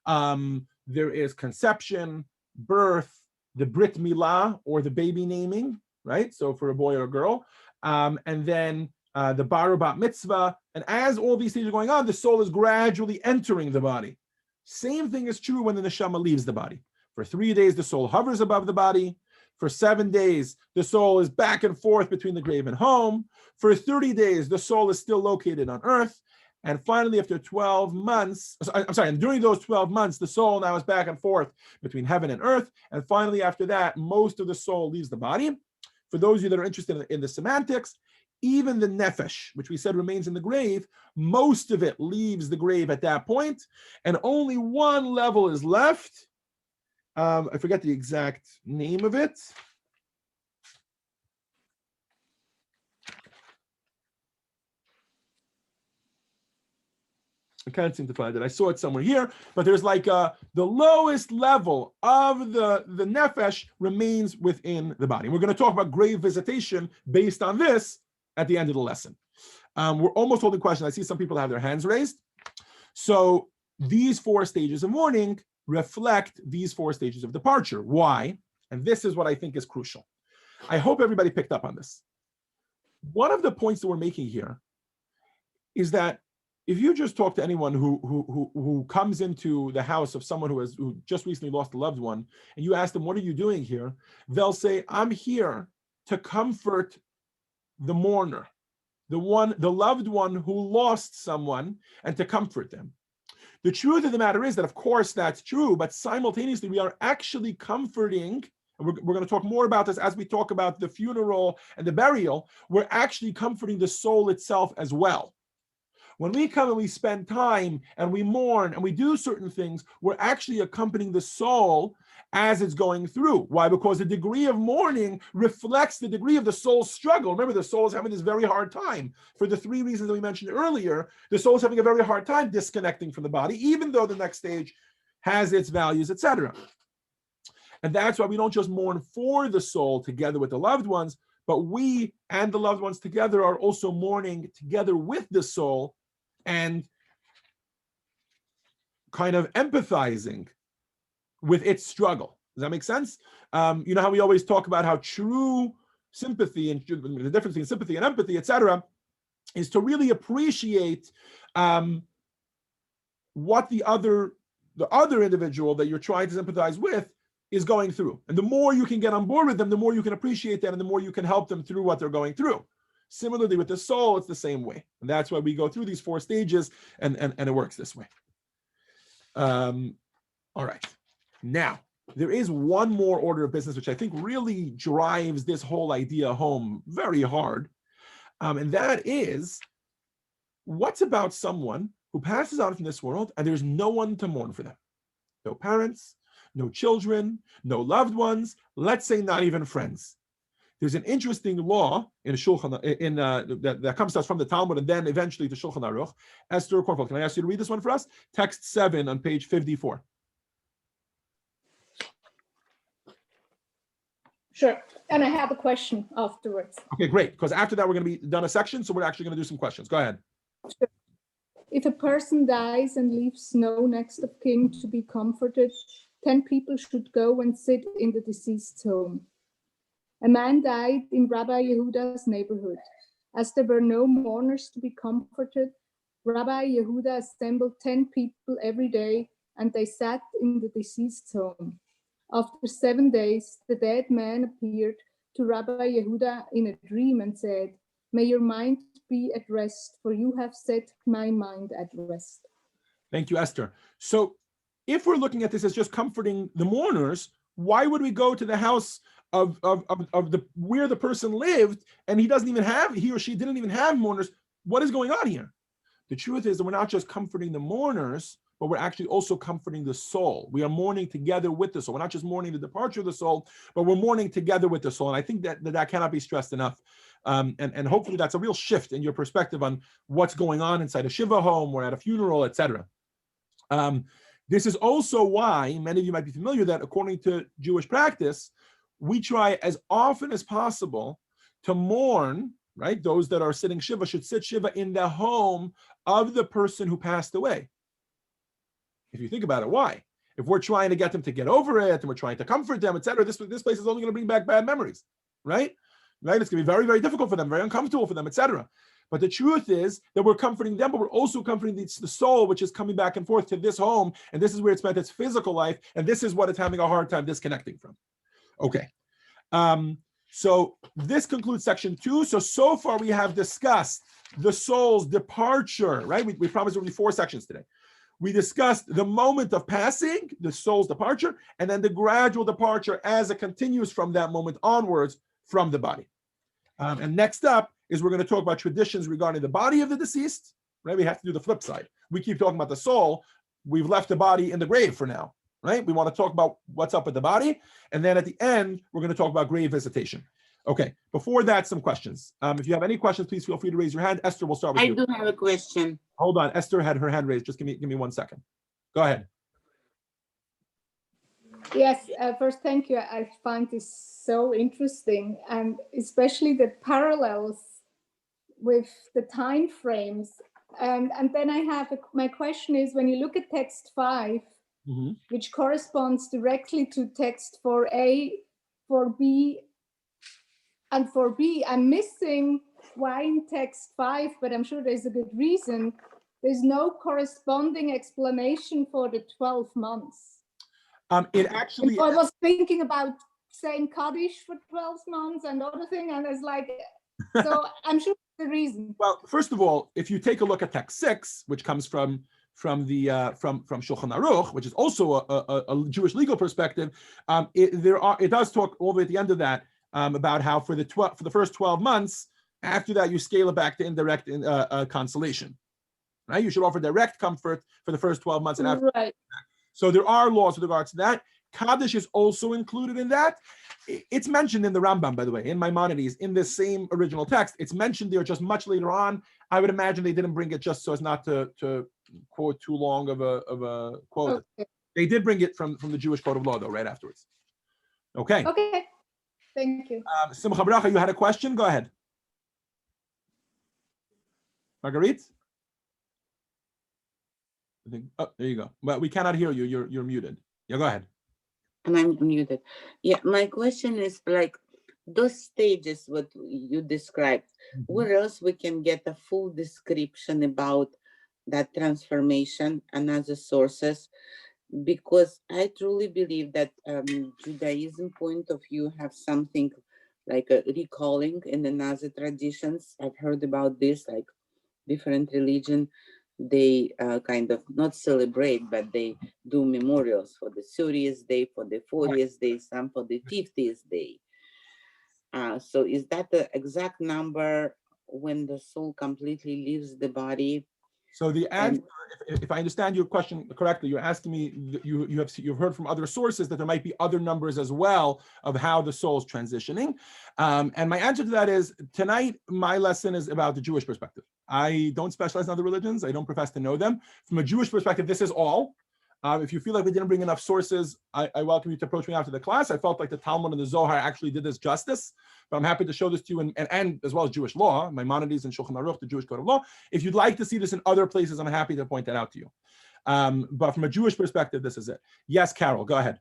There is conception, birth, the brit milah, or the baby naming, right? So for a boy or a girl, and then the bar bat mitzvah. And as all these things are going on, the soul is gradually entering the body. Same thing is true when the neshama leaves the body. For 3 days, the soul hovers above the body. For 7 days, the soul is back and forth between the grave and home. For 30 days, the soul is still located on earth. And finally, after 12 months, and during those 12 months, the soul now is back and forth between heaven and earth. And finally, after that, most of the soul leaves the body. For those of you that are interested in the semantics, even the nefesh, which we said remains in the grave, most of it leaves the grave at that point, and only one level is left. I forget the exact name of it. I can't seem to find it. I saw it somewhere here, but there's like the lowest level of the nefesh remains within the body. And we're going to talk about grave visitation based on this at the end of the lesson. We're almost holding questions. I see some people have their hands raised. So these 4 stages of mourning reflect these 4 stages of departure. Why? And this is what I think is crucial. I hope everybody picked up on this. One of the points that we're making here is that if you just talk to anyone who comes into the house of someone who just recently lost a loved one, and you ask them, what are you doing here? They'll say, I'm here to comfort the mourner, the loved one who lost someone, and to comfort them. The truth of the matter is that, of course, that's true, but simultaneously, we are actually comforting, and we're going to talk more about this as we talk about the funeral and the burial, we're actually comforting the soul itself as well. When we come and we spend time and we mourn and we do certain things, we're actually accompanying the soul as it's going through. Why? Because the degree of mourning reflects the degree of the soul's struggle. Remember, the soul is having this very hard time. For the 3 reasons that we mentioned earlier, the soul is having a very hard time disconnecting from the body, even though the next stage has its values, etc. And that's why we don't just mourn for the soul together with the loved ones, but we and the loved ones together are also mourning together with the soul and kind of empathizing with its struggle. Does that make sense? You know how we always talk about how true sympathy and the difference between sympathy and empathy, etc., is to really appreciate what the other individual that you're trying to sympathize with is going through. And the more you can get on board with them, the more you can appreciate them and the more you can help them through what they're going through. Similarly with the soul, it's the same way. And that's why we go through these 4 stages and it works this way. All right. Now, there is one more order of business, which I think really drives this whole idea home very hard. And that is, what's about someone who passes on from this world and there's no one to mourn for them? No parents, no children, no loved ones, let's say not even friends. There's an interesting law in that comes to us from the Talmud and then eventually to Shulchan Aruch. Esther Kornfeld, can I ask you to read this one for us? Text 7 on page 54. Sure. And I have a question afterwards. Okay, great. Because after that, we're going to be done a section. So we're actually going to do some questions. Go ahead. Sure. If a person dies and leaves no next of kin to be comforted, 10 people should go and sit in the deceased's home. A man died in Rabbi Yehuda's neighborhood. As there were no mourners to be comforted, Rabbi Yehuda assembled 10 people every day, and they sat in the deceased's home. After 7 days, the dead man appeared to Rabbi Yehuda in a dream and said, "May your mind be at rest, for you have set my mind at rest." Thank you, Esther. So if we're looking at this as just comforting the mourners, why would we go to the house of where the person lived and he or she didn't even have mourners? What is going on here? The truth is that we're not just comforting the mourners, but we're actually also comforting the soul. We are mourning together with the soul. We're not just mourning the departure of the soul, but we're mourning together with the soul. And I think that cannot be stressed enough. And hopefully that's a real shift in your perspective on what's going on inside a shiva home or at a funeral, etc. This is also why many of you might be familiar that according to Jewish practice, we try as often as possible to mourn, right? Those that are sitting shiva should sit shiva in the home of the person who passed away. If you think about it, why? If we're trying to get them to get over it and we're trying to comfort them, etc., this place is only going to bring back bad memories, right? Right? It's going to be very, very difficult for them, very uncomfortable for them, etc. But the truth is that we're comforting them, but we're also comforting the soul, which is coming back and forth to this home, and this is where it spent its physical life, and this is what it's having a hard time disconnecting from. Okay. So this concludes section 2. So far we have discussed the soul's departure, right? We promised there would be 4 sections today. We discussed the moment of passing, the soul's departure, and then the gradual departure as it continues from that moment onwards from the body. And next up is we're going to talk about traditions regarding the body of the deceased, right? We have to do the flip side. We keep talking about the soul. We've left the body in the grave for now, right? We want to talk about what's up with the body. And then at the end, we're going to talk about grave visitation. Okay, before that, some questions. If you have any questions, please feel free to raise your hand. Esther, we'll start with I you. do have a question. Hold on, Esther had her hand raised. Just give me 1 second. Go ahead. Yes, first, thank you. I find this so interesting, and especially the parallels with the time frames. And then I have my question is, when you look at text 5, which corresponds directly to text 4a, 4b, and 4b, I'm missing why in text 5, but I'm sure there's a good reason. There's no corresponding explanation for the 12 months. It actually, I was thinking about saying Kaddish for 12 months and other thing, and it's like, so I'm sure the reason. Well, first of all, if you take a look at text 6, which comes from Shulchan Aruch, which is also a Jewish legal perspective, it does talk all the way at the end of that about how for the first 12 months, after that you scale it back to indirect consolation. Right? You should offer direct comfort for the first 12 months and after. Right. So there are laws with regards to that. Kaddish is also included in that. It's mentioned in the Rambam, by the way, in Maimonides, in this same original text. It's mentioned there just much later on. I would imagine they didn't bring it just so as not to quote too long of a quote. Okay. They did bring it from the Jewish code of law, though, right afterwards. Okay. Okay. Thank you. Simcha Bracha, you had a question? Go ahead. Marguerite? I think, oh, there you go. Well, we cannot hear you. You're muted. Yeah, go ahead. And I'm muted. Yeah, my question is like those stages what you described. Where else we can get a full description about that transformation and other sources? Because I truly believe that Judaism point of view have something like a recalling in the Nazi traditions. I've heard about this, like different religion. They kind of not celebrate, but they do memorials for the 30th day, for the 40th day, some for the 50th day. So is that the exact number when the soul completely leaves the body? So the answer, if I understand your question correctly, you're asking me, you've heard from other sources that there might be other numbers as well of how the soul is transitioning. And my answer to that is, tonight, my lesson is about the Jewish perspective. I don't specialize in other religions. I don't profess to know them. From a Jewish perspective, this is all. If you feel like we didn't bring enough sources, I welcome you to approach me after the class. I felt like the Talmud and the Zohar actually did this justice, but I'm happy to show this to you, and as well as Jewish law, Maimonides and Shulchan Aruch, the Jewish code of law. If you'd like to see this in other places, I'm happy to point that out to you. But from a Jewish perspective, this is it. Yes, Carol, go ahead.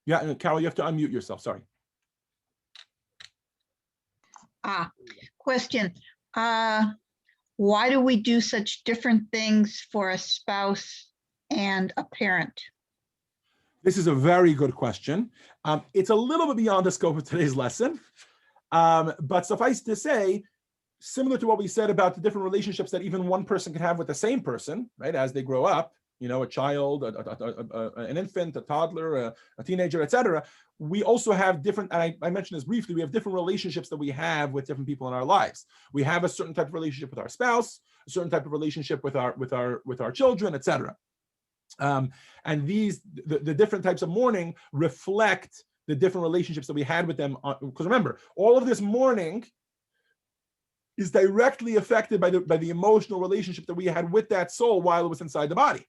Yeah, Carol, you have to unmute yourself. Sorry. Question. Why do we do such different things for a spouse and a parent? This is a very good question. It's a little bit beyond the scope of today's lesson, but suffice to say, similar to what we said about the different relationships that even one person can have with the same person, right, as they grow up, you know, a child, an infant, a toddler, a teenager, etc. We also have different, and I mentioned this briefly, we have different relationships that we have with different people in our lives. We have a certain type of relationship with our spouse, a certain type of relationship with our children, etc. And the different types of mourning reflect the different relationships that we had with them. Because remember, all of this mourning is directly affected by the emotional relationship that we had with that soul while it was inside the body.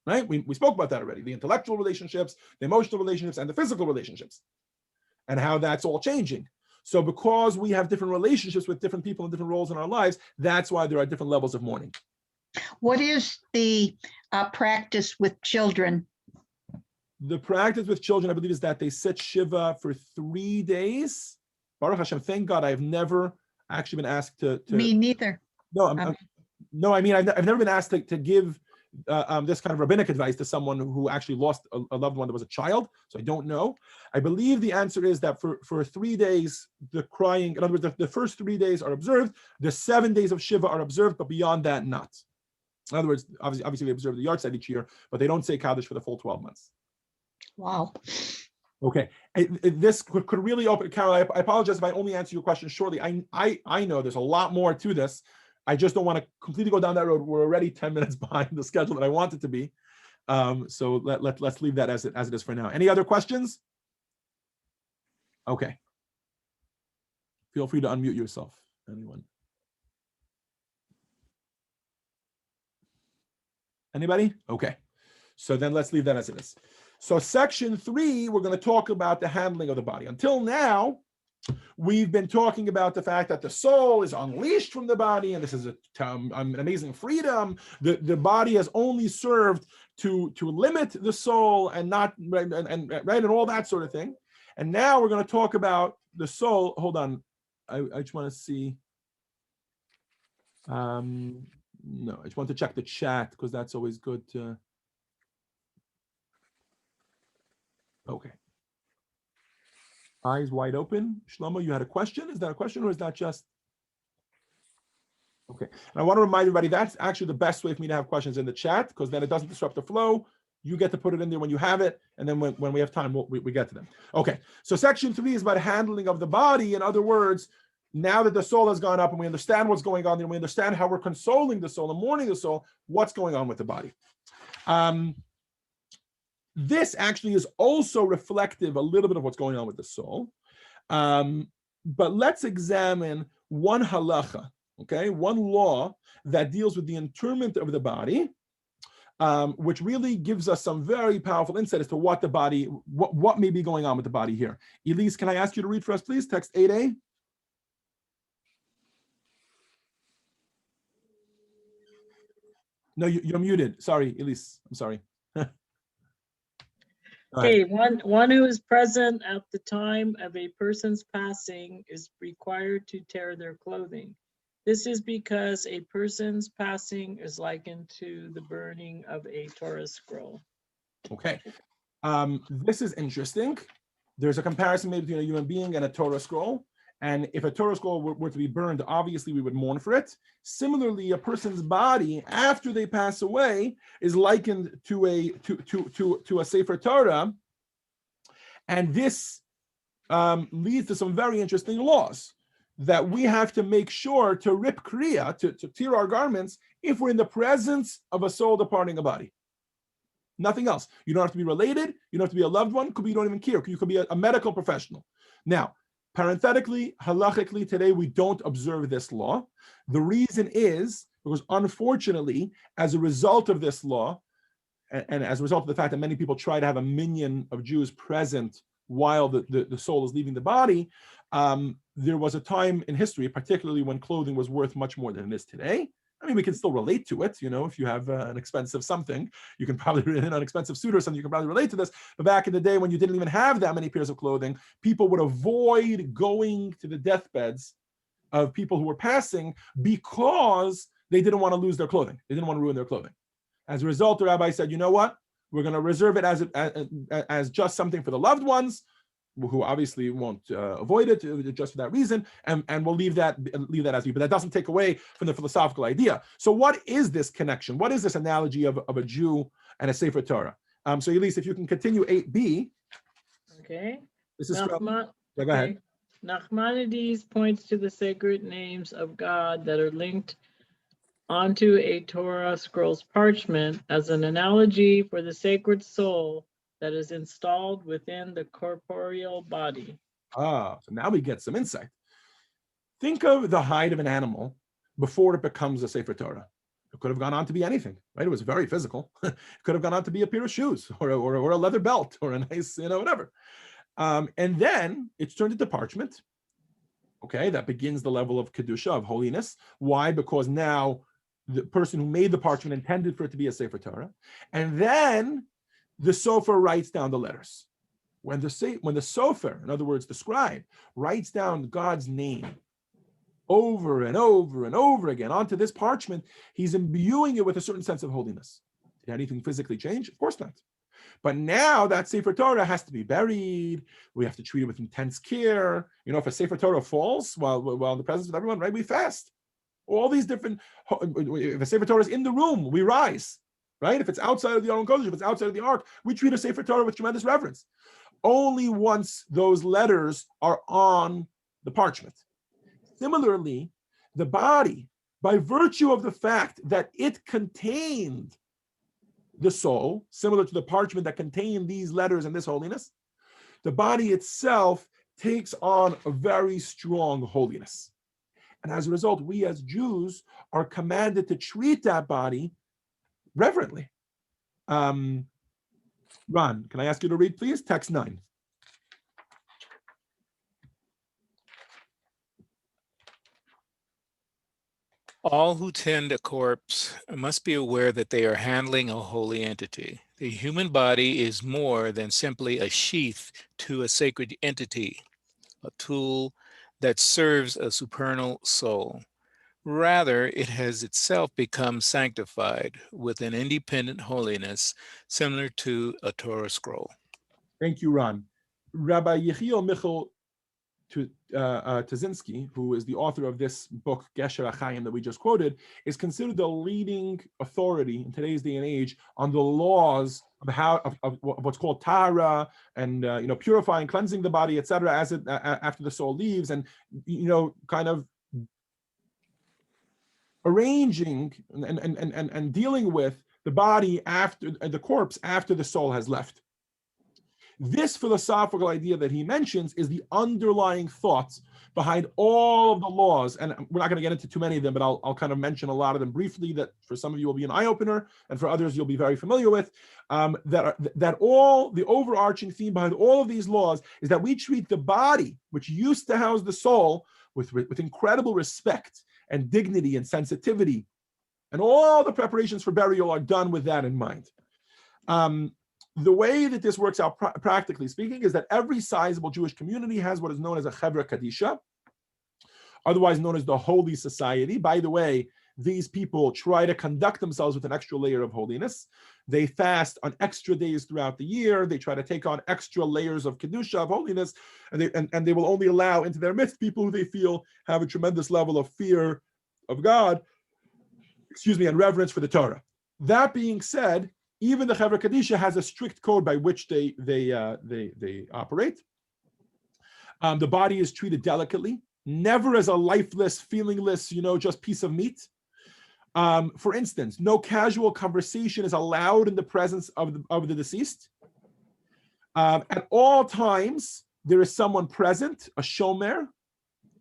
Right? We spoke about that already. The intellectual relationships, the emotional relationships, and the physical relationships, and how that's all changing. So because we have different relationships with different people and different roles in our lives, that's why there are different levels of mourning. What is the practice with children? The practice with children, I believe, is that they sit Shiva for 3 days. Baruch Hashem, thank God I've never actually been asked to Me neither. No, I mean, I've never been asked to give this kind of rabbinic advice to someone who actually lost a loved one that was a child. So I don't know. I believe the answer is that for 3 days, the crying, in other words, the first 3 days are observed. The 7 days of Shiva are observed, but beyond that, not. In other words, obviously they observe the yard site each year, but they don't say Kaddish for the full 12 months. Wow. Okay, this could really open, Carol, I apologize if I only answer your question shortly. I know there's a lot more to this. I just don't want to completely go down that road. We're already 10 minutes behind the schedule that I want it to be. So let's leave that as it is for now. Any other questions? Okay. Feel free to unmute yourself, anyone. Anybody? Okay. So then let's leave that as it is. So section 3, we're going to talk about the handling of the body. Until now, we've been talking about the fact that the soul is unleashed from the body, and this is an amazing freedom. The body has only served to limit the soul and not and all that sort of thing. And now we're going to talk about the soul. Hold on, I just want to see. No, I just want to check the chat because that's always good to. Okay. Eyes wide open. Shlomo, you had a question? Is that a question or is that just? Okay. And I want to remind everybody that's actually the best way for me to have questions in the chat because then it doesn't disrupt the flow. You get to put it in there when you have it. And then when we have time, we get to them. Okay. So section 3 is about handling of the body. In other words, now that the soul has gone up and we understand what's going on, and we understand how we're consoling the soul and mourning the soul, what's going on with the body. This actually is also reflective a little bit of what's going on with the soul. But let's examine one halacha, okay, one law that deals with the interment of the body, which really gives us some very powerful insight as to what the body, what may be going on with the body here. Elise, can I ask you to read for us, please? Text 8a. No, you're muted. Sorry, Elise. I'm sorry. Okay, one who is present at the time of a person's passing is required to tear their clothing. This is because a person's passing is likened to the burning of a Torah scroll. Okay. This is interesting. There's a comparison made between a human being and a Torah scroll. And if a Torah scroll were to be burned, obviously we would mourn for it. Similarly, a person's body after they pass away is likened to a Sefer Torah, and this leads to some very interesting laws that we have to make sure to rip kriya, to tear our garments, if we're in the presence of a soul departing a body. Nothing else. You don't have to be related. You don't have to be a loved one. Could be you don't even care. You could be a medical professional. Now, parenthetically, halachically, today we don't observe this law. The reason is because, unfortunately, as a result of this law, and as a result of the fact that many people try to have a minyan of Jews present while the soul is leaving the body, there was a time in history, particularly when clothing was worth much more than it is today. I mean, we can still relate to it. You know, if you have an expensive something, you can probably, an expensive suit or something, you can probably relate to this. But back in the day when you didn't even have that many pairs of clothing, people would avoid going to the deathbeds of people who were passing because they didn't want to lose their clothing. They didn't want to ruin their clothing. As a result, the rabbi said, you know what? We're going to reserve it as just something for the loved ones, who obviously won't avoid it just for that reason, and we'll leave that as we. But that doesn't take away from the philosophical idea. So what is this connection? What is this analogy of a Jew and a Sefer Torah? So Elise, if you can continue 8b. Okay. This is from, go ahead. Nachmanides points to the sacred names of God that are linked onto a Torah scroll's parchment as an analogy for the sacred soul that is installed within the corporeal body. So now we get some insight. Think of the hide of an animal before it becomes a Sefer Torah. It could have gone on to be anything, right? It was very physical. It could have gone on to be a pair of shoes or a leather belt or a nice, whatever. And then it's turned into parchment. Okay, that begins the level of Kedusha, of holiness. Why? Because now the person who made the parchment intended for it to be a Sefer Torah. And then the sofer writes down the letters. When the sofer, in other words, the scribe, writes down God's name over and over and over again onto this parchment, he's imbuing it with a certain sense of holiness. Did anything physically change? Of course not. But now that Sefer Torah has to be buried. We have to treat it with intense care. You know, if a Sefer Torah falls while in the presence of everyone, right, we fast. All these different, if a Sefer Torah is in the room, we rise. Right? If it's outside of the Aron Kodesh, if it's outside of the Ark, we treat a Sefer Torah with tremendous reverence. Only once those letters are on the parchment. Similarly, the body, by virtue of the fact that it contained the soul, similar to the parchment that contained these letters and this holiness, the body itself takes on a very strong holiness. And as a result, we as Jews are commanded to treat that body reverently. Ron, can I ask you to read, please? Text 9. All who tend a corpse must be aware that they are handling a holy entity. The human body is more than simply a sheath to a sacred entity, a tool that serves a supernal soul. Rather, it has itself become sanctified with an independent holiness similar to a Torah scroll. Thank you, Ron. Rabbi Yechiel Michal Tazinski, who is the author of this book, Gesher HaChaim, that we just quoted, is considered the leading authority in today's day and age on the laws of how of what's called Tara and purifying, cleansing the body, etc. As it after the soul leaves, and kind of arranging and dealing with the body after the corpse after the soul has left. This philosophical idea that he mentions is the underlying thought behind all of the laws, and we're not going to get into too many of them, but I'll kind of mention a lot of them briefly that for some of you will be an eye-opener, and for others you'll be very familiar with, that all the overarching theme behind all of these laws is that we treat the body, which used to house the soul, with incredible respect and dignity and sensitivity, and all the preparations for burial are done with that in mind. The way that this works out practically speaking is that every sizable Jewish community has what is known as a Chevra Kadisha, otherwise known as the Holy Society. By the way, these people try to conduct themselves with an extra layer of holiness. They fast on extra days throughout the year. They try to take on extra layers of Kedusha, of holiness, and they will only allow into their midst people who they feel have a tremendous level of fear of God, and reverence for the Torah. That being said, even the Chevra Kadisha has a strict code by which they operate. The body is treated delicately, never as a lifeless, feelingless, just piece of meat. For instance, no casual conversation is allowed in the presence of the deceased. At all times, there is someone present, a shomer,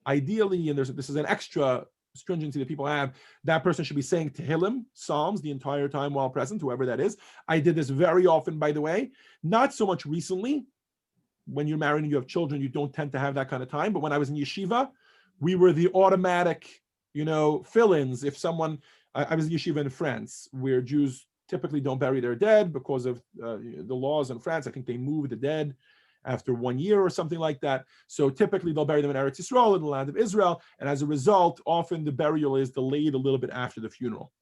ideally, and this is an extra stringency that people have, that person should be saying Tehillim, Psalms, the entire time while present, whoever that is. I did this very often, by the way, not so much recently. When you're married and you have children, you don't tend to have that kind of time. But when I was in yeshiva, we were the automatic, fill-ins. If someone, I was in yeshiva in France, where Jews typically don't bury their dead because of the laws in France. I think they move the dead after 1 year or something like that. So typically they'll bury them in Eretz Yisrael, in the land of Israel. And as a result, often the burial is delayed a little bit after the funeral.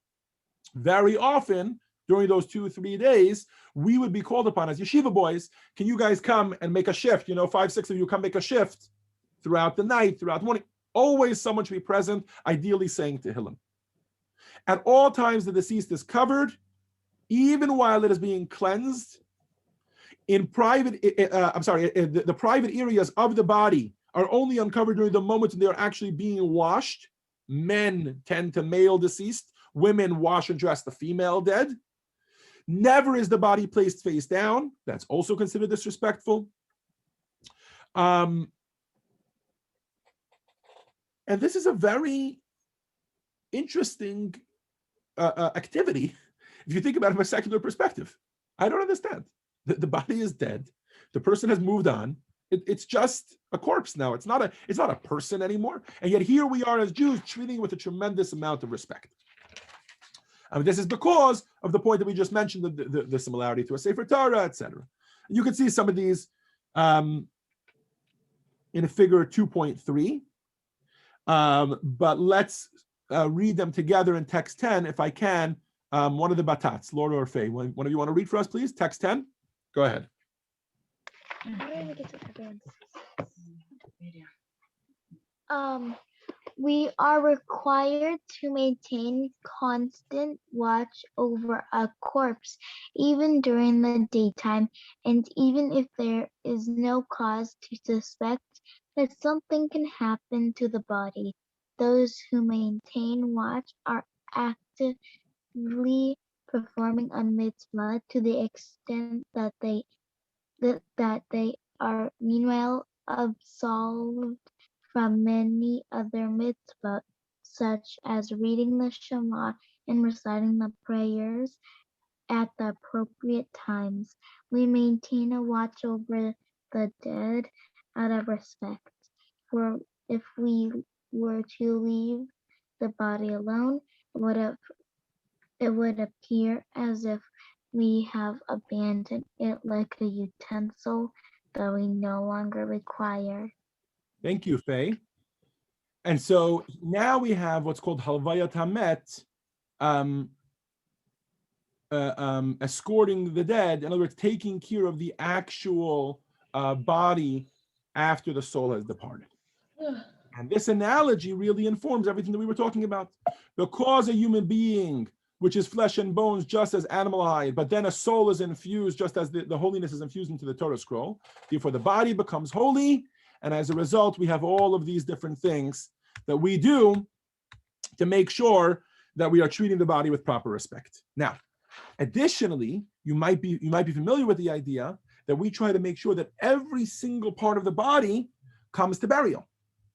Very often, during those 2-3 days, we would be called upon as yeshiva boys, can you guys come and make a shift? 5-6 of you come make a shift throughout the night, throughout the morning. Always someone should be present, ideally saying Tehillim. At all times, the deceased is covered, even while it is being cleansed. In private, the private areas of the body are only uncovered during the moments when they are actually being washed. Men tend to male deceased. Women wash and dress the female dead. Never is the body placed face down. That's also considered disrespectful. And this is a very interesting activity if you think about it from a secular perspective. I don't understand. The body is dead. The person has moved on. It's just a corpse now. It's not a person anymore. And yet here we are as Jews treating it with a tremendous amount of respect. This is because of the point that we just mentioned, the similarity to a Sefer Torah, etc. You can see some of these in a figure 2.3. But let's read them together in text 10, if I can. One of the batats, Laura or Faye. One of you want to read for us, please? Text 10. Go ahead. We are required to maintain constant watch over a corpse, even during the daytime, and even if there is no cause to suspect that something can happen to the body. Those who maintain watch are actively performing a mitzvah to the extent that they are meanwhile absolved from many other mitzvot, such as reading the Shema and reciting the prayers at the appropriate times. We maintain a watch over the dead out of respect. For if we were to leave the body alone, it would appear as if we have abandoned it like a utensil that we no longer require. Thank you, Faye. And so now we have what's called Halvayat Hamet, escorting the dead. In other words, taking care of the actual body after the soul has departed. And this analogy really informs everything that we were talking about. Because a human being, which is flesh and bones, just as animalized, but then a soul is infused, just as the holiness is infused into the Torah scroll. Therefore, the body becomes holy. And as a result, we have all of these different things that we do to make sure that we are treating the body with proper respect. Now, additionally, you might be familiar with the idea that we try to make sure that every single part of the body comes to burial.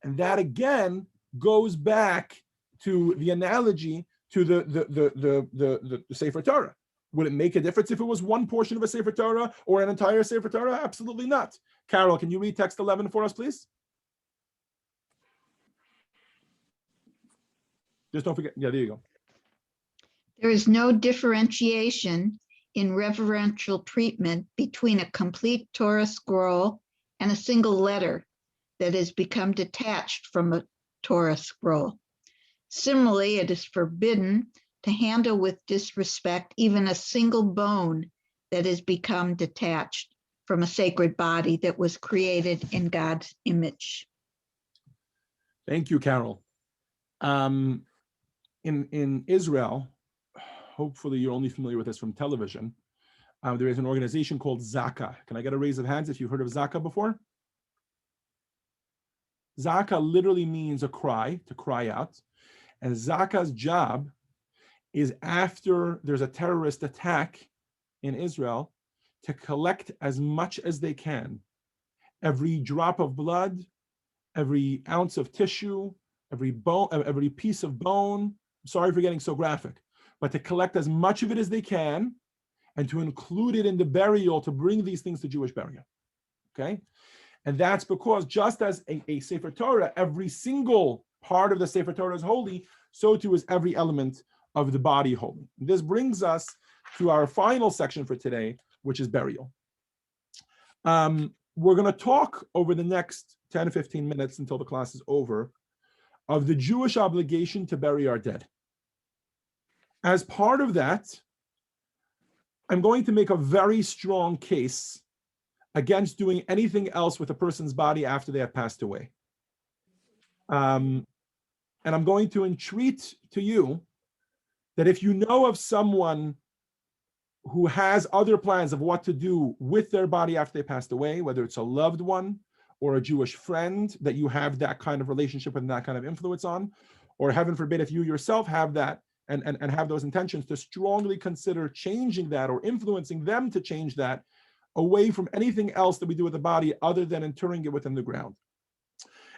And that again goes back to the analogy to the Sefer Torah. Would it make a difference if it was one portion of a Sefer Torah or an entire Sefer Torah? Absolutely not. Carol, can you read text 11 for us, please? Just don't forget. Yeah, there you go. There is no differentiation in reverential treatment between a complete Torah scroll and a single letter that has become detached from a Torah scroll. Similarly, it is forbidden to handle with disrespect even a single bone that has become detached from a sacred body that was created in God's image. Thank you, Carol. In Israel, hopefully you're only familiar with this from television, there is an organization called Zaka. Can I get a raise of hands if you've heard of Zaka before? Zaka literally means a cry, to cry out. And Zaka's job is, after there's a terrorist attack in Israel, to collect as much as they can. Every drop of blood, every ounce of tissue, every bone, every piece of bone. Sorry for getting so graphic, but to collect as much of it as they can and to include it in the burial, to bring these things to Jewish burial. Okay? And that's because just as a Sefer Torah, every single part of the Sefer Torah is holy, so too is every element of the body holy. This brings us to our final section for today, which is burial. We're going to talk over the next 10 to 15 minutes until the class is over of the Jewish obligation to bury our dead. As part of that, I'm going to make a very strong case against doing anything else with a person's body after they have passed away. And I'm going to entreat to you that if you know of someone who has other plans of what to do with their body after they passed away, whether it's a loved one or a Jewish friend that you have that kind of relationship and that kind of influence on, or heaven forbid, if you yourself have that and have those intentions, to strongly consider changing that or influencing them to change that away from anything else that we do with the body other than interring it within the ground.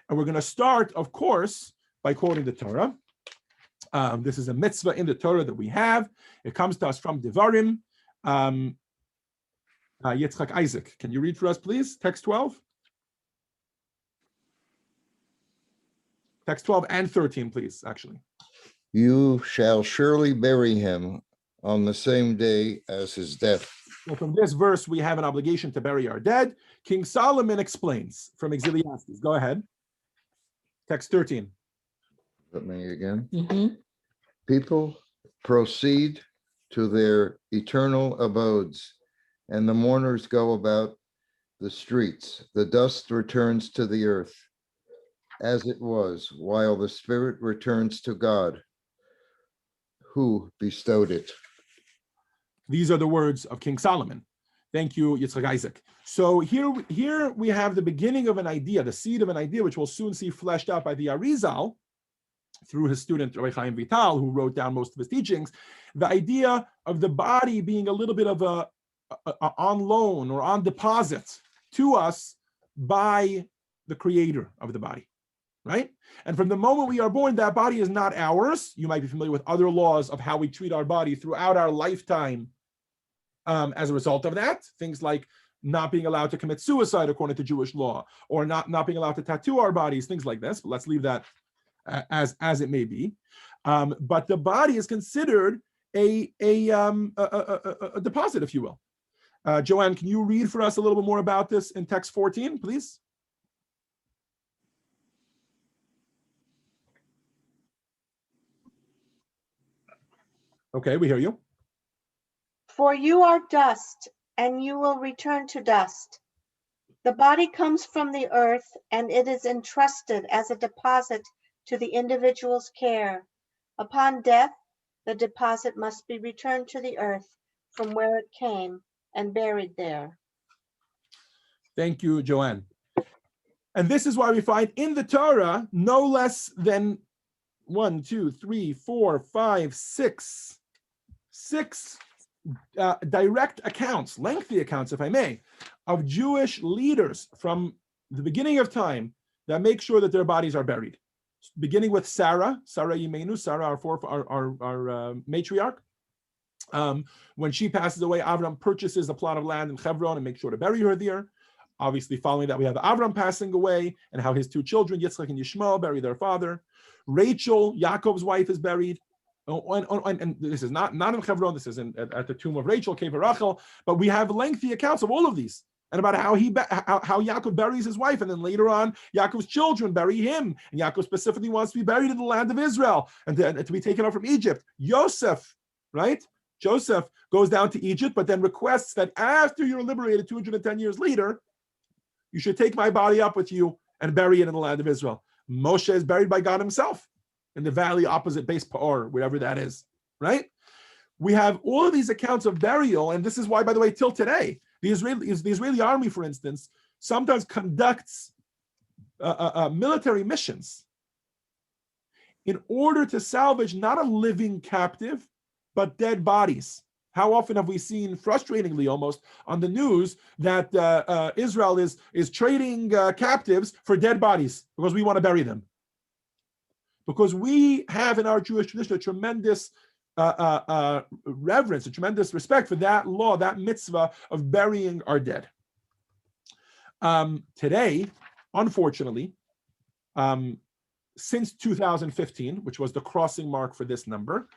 And we're going to start, of course, by quoting the Torah. This is a mitzvah in the Torah that we have. It comes to us from Devarim. Yitzchak Isaac, can you read for us, please? Text 12. Text 12 and 13, please, actually. You shall surely bury him on the same day as his death. So from this verse, we have an obligation to bury our dead. King Solomon explains from Ecclesiastes. Go ahead. Text 13. Let me again. Mm-hmm. People proceed to their eternal abodes, and the mourners go about the streets. The dust returns to the earth as it was, while the spirit returns to God, who bestowed it. These are the words of King Solomon. Thank you, Yitzchak Isaac. So here we have the beginning of an idea, the seed of an idea, which we'll soon see fleshed out by the Arizal through his student, Rabbi Chaim Vital, who wrote down most of his teachings. The idea of the body being a little bit of a on loan or on deposit to us by the creator of the body, right? And from the moment we are born, that body is not ours. You might be familiar with other laws of how we treat our body throughout our lifetime as a result of that. Things like not being allowed to commit suicide according to Jewish law, or not being allowed to tattoo our bodies, things like this. But let's leave that as it may be. But the body is considered a deposit, if you will. Joanne, can you read for us a little bit more about this in text 14, please? Okay, we hear you. For you are dust, and you will return to dust. The body comes from the earth, and it is entrusted as a deposit to the individual's care. Upon death, the deposit must be returned to the earth from where it came and buried there. Thank you, Joanne. And this is why we find in the Torah no less than 1, 2, 3, 4, 5, 6 direct accounts, lengthy accounts, if I may, of Jewish leaders from the beginning of time that make sure that their bodies are buried. Beginning with Sarah Yimenu, Sarah, our matriarch. When she passes away, Avram purchases a plot of land in Hebron and makes sure to bury her there. Obviously, following that, we have Avram passing away and how his two children, Yitzchak and Yishmael, bury their father. Rachel, Yaakov's wife, is buried. And this is not in Hebron, this is at the tomb of Rachel, Cave of Rachel, but we have lengthy accounts of all of these and about how Yaakov buries his wife, and then later on, Yaakov's children bury him, and Yaakov specifically wants to be buried in the land of Israel and to be taken out from Egypt. Joseph, right? Joseph goes down to Egypt, but then requests that after you're liberated 210 years later, you should take my body up with you and bury it in the land of Israel. Moshe is buried by God himself in the valley opposite Beis Peor, wherever that is, right? We have all of these accounts of burial, and this is why, by the way, till today, the Israeli army, for instance, sometimes conducts military missions in order to salvage not a living captive, but dead bodies. How often have we seen, frustratingly almost, on the news that Israel is trading captives for dead bodies because we want to bury them? Because we have in our Jewish tradition a tremendous reverence, a tremendous respect for that law, that mitzvah of burying our dead. Today, unfortunately, since 2015, which was the crossing mark for this number,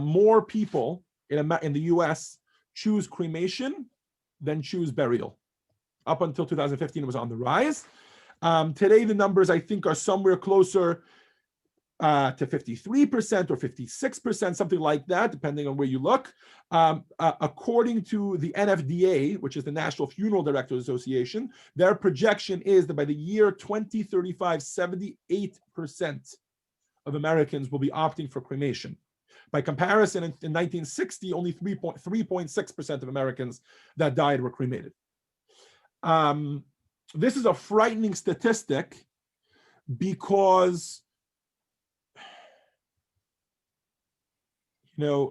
more people in the US choose cremation than choose burial. Up until 2015, it was on the rise. Today, the numbers, I think, are somewhere closer to 53% or 56%, something like that, depending on where you look. According to the NFDA, which is the National Funeral Directors Association, their projection is that by the year 2035, 78% of Americans will be opting for cremation. By comparison, in 1960, only 3.6% of Americans that died were cremated. This is a frightening statistic because, there's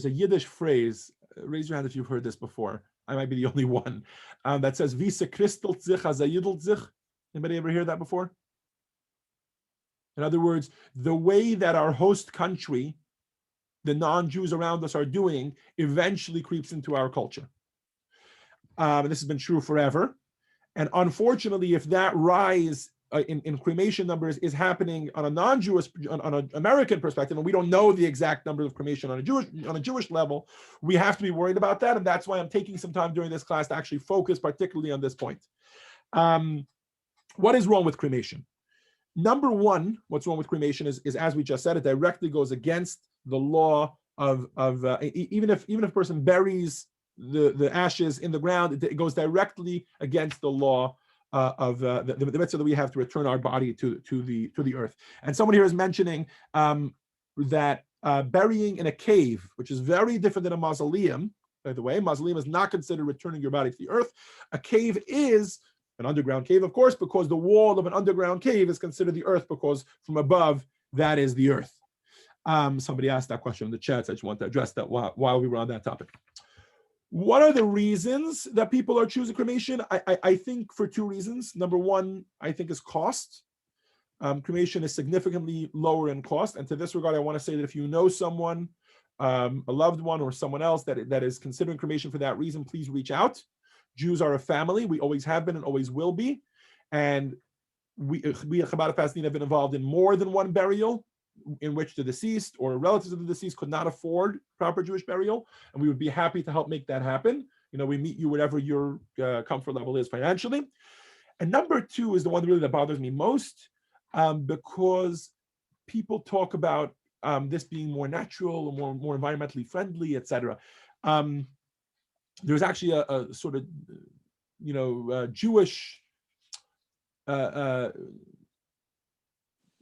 a Yiddish phrase, raise your hand if you've heard this before. I might be the only one, that says, Wie se christelt sich, as yidelt sich. Anybody ever hear that before? In other words, the way that our host country, the non-Jews around us, are doing eventually creeps into our culture. This has been true forever. And unfortunately, if that rise in cremation numbers is happening on a non-Jewish, on an American perspective, and we don't know the exact number of cremation on a Jewish level, we have to be worried about that. And that's why I'm taking some time during this class to actually focus particularly on this point. What is wrong with cremation? Number one, what's wrong with cremation is as we just said, it directly goes against the law of even if a person buries the ashes in the ground, it goes directly against the law of the mitzvah that we have to return our body to the earth. And someone here is mentioning that burying in a cave, which is very different than a mausoleum. By the way, mausoleum is not considered returning your body to the earth. A cave is an underground cave, of course, because the wall of an underground cave is considered the earth, because from above, that is the earth. Somebody asked that question in the chat, so I just want to address that while we were on that topic. What are the reasons that people are choosing cremation? I think for two reasons. Number one, I think is cost. Cremation is significantly lower in cost. And to this regard, I want to say that if you know someone, a loved one or someone else that is considering cremation for that reason, please reach out. Jews are a family. We always have been and always will be. And we at Chabad Pasadena have been involved in more than one burial in which the deceased or relatives of the deceased could not afford proper Jewish burial. And we would be happy to help make that happen. You know, we meet you whatever your comfort level is financially. And number two is the one really that bothers me most, because people talk about this being more natural or more environmentally friendly, etc. There's actually a sort of, Jewish,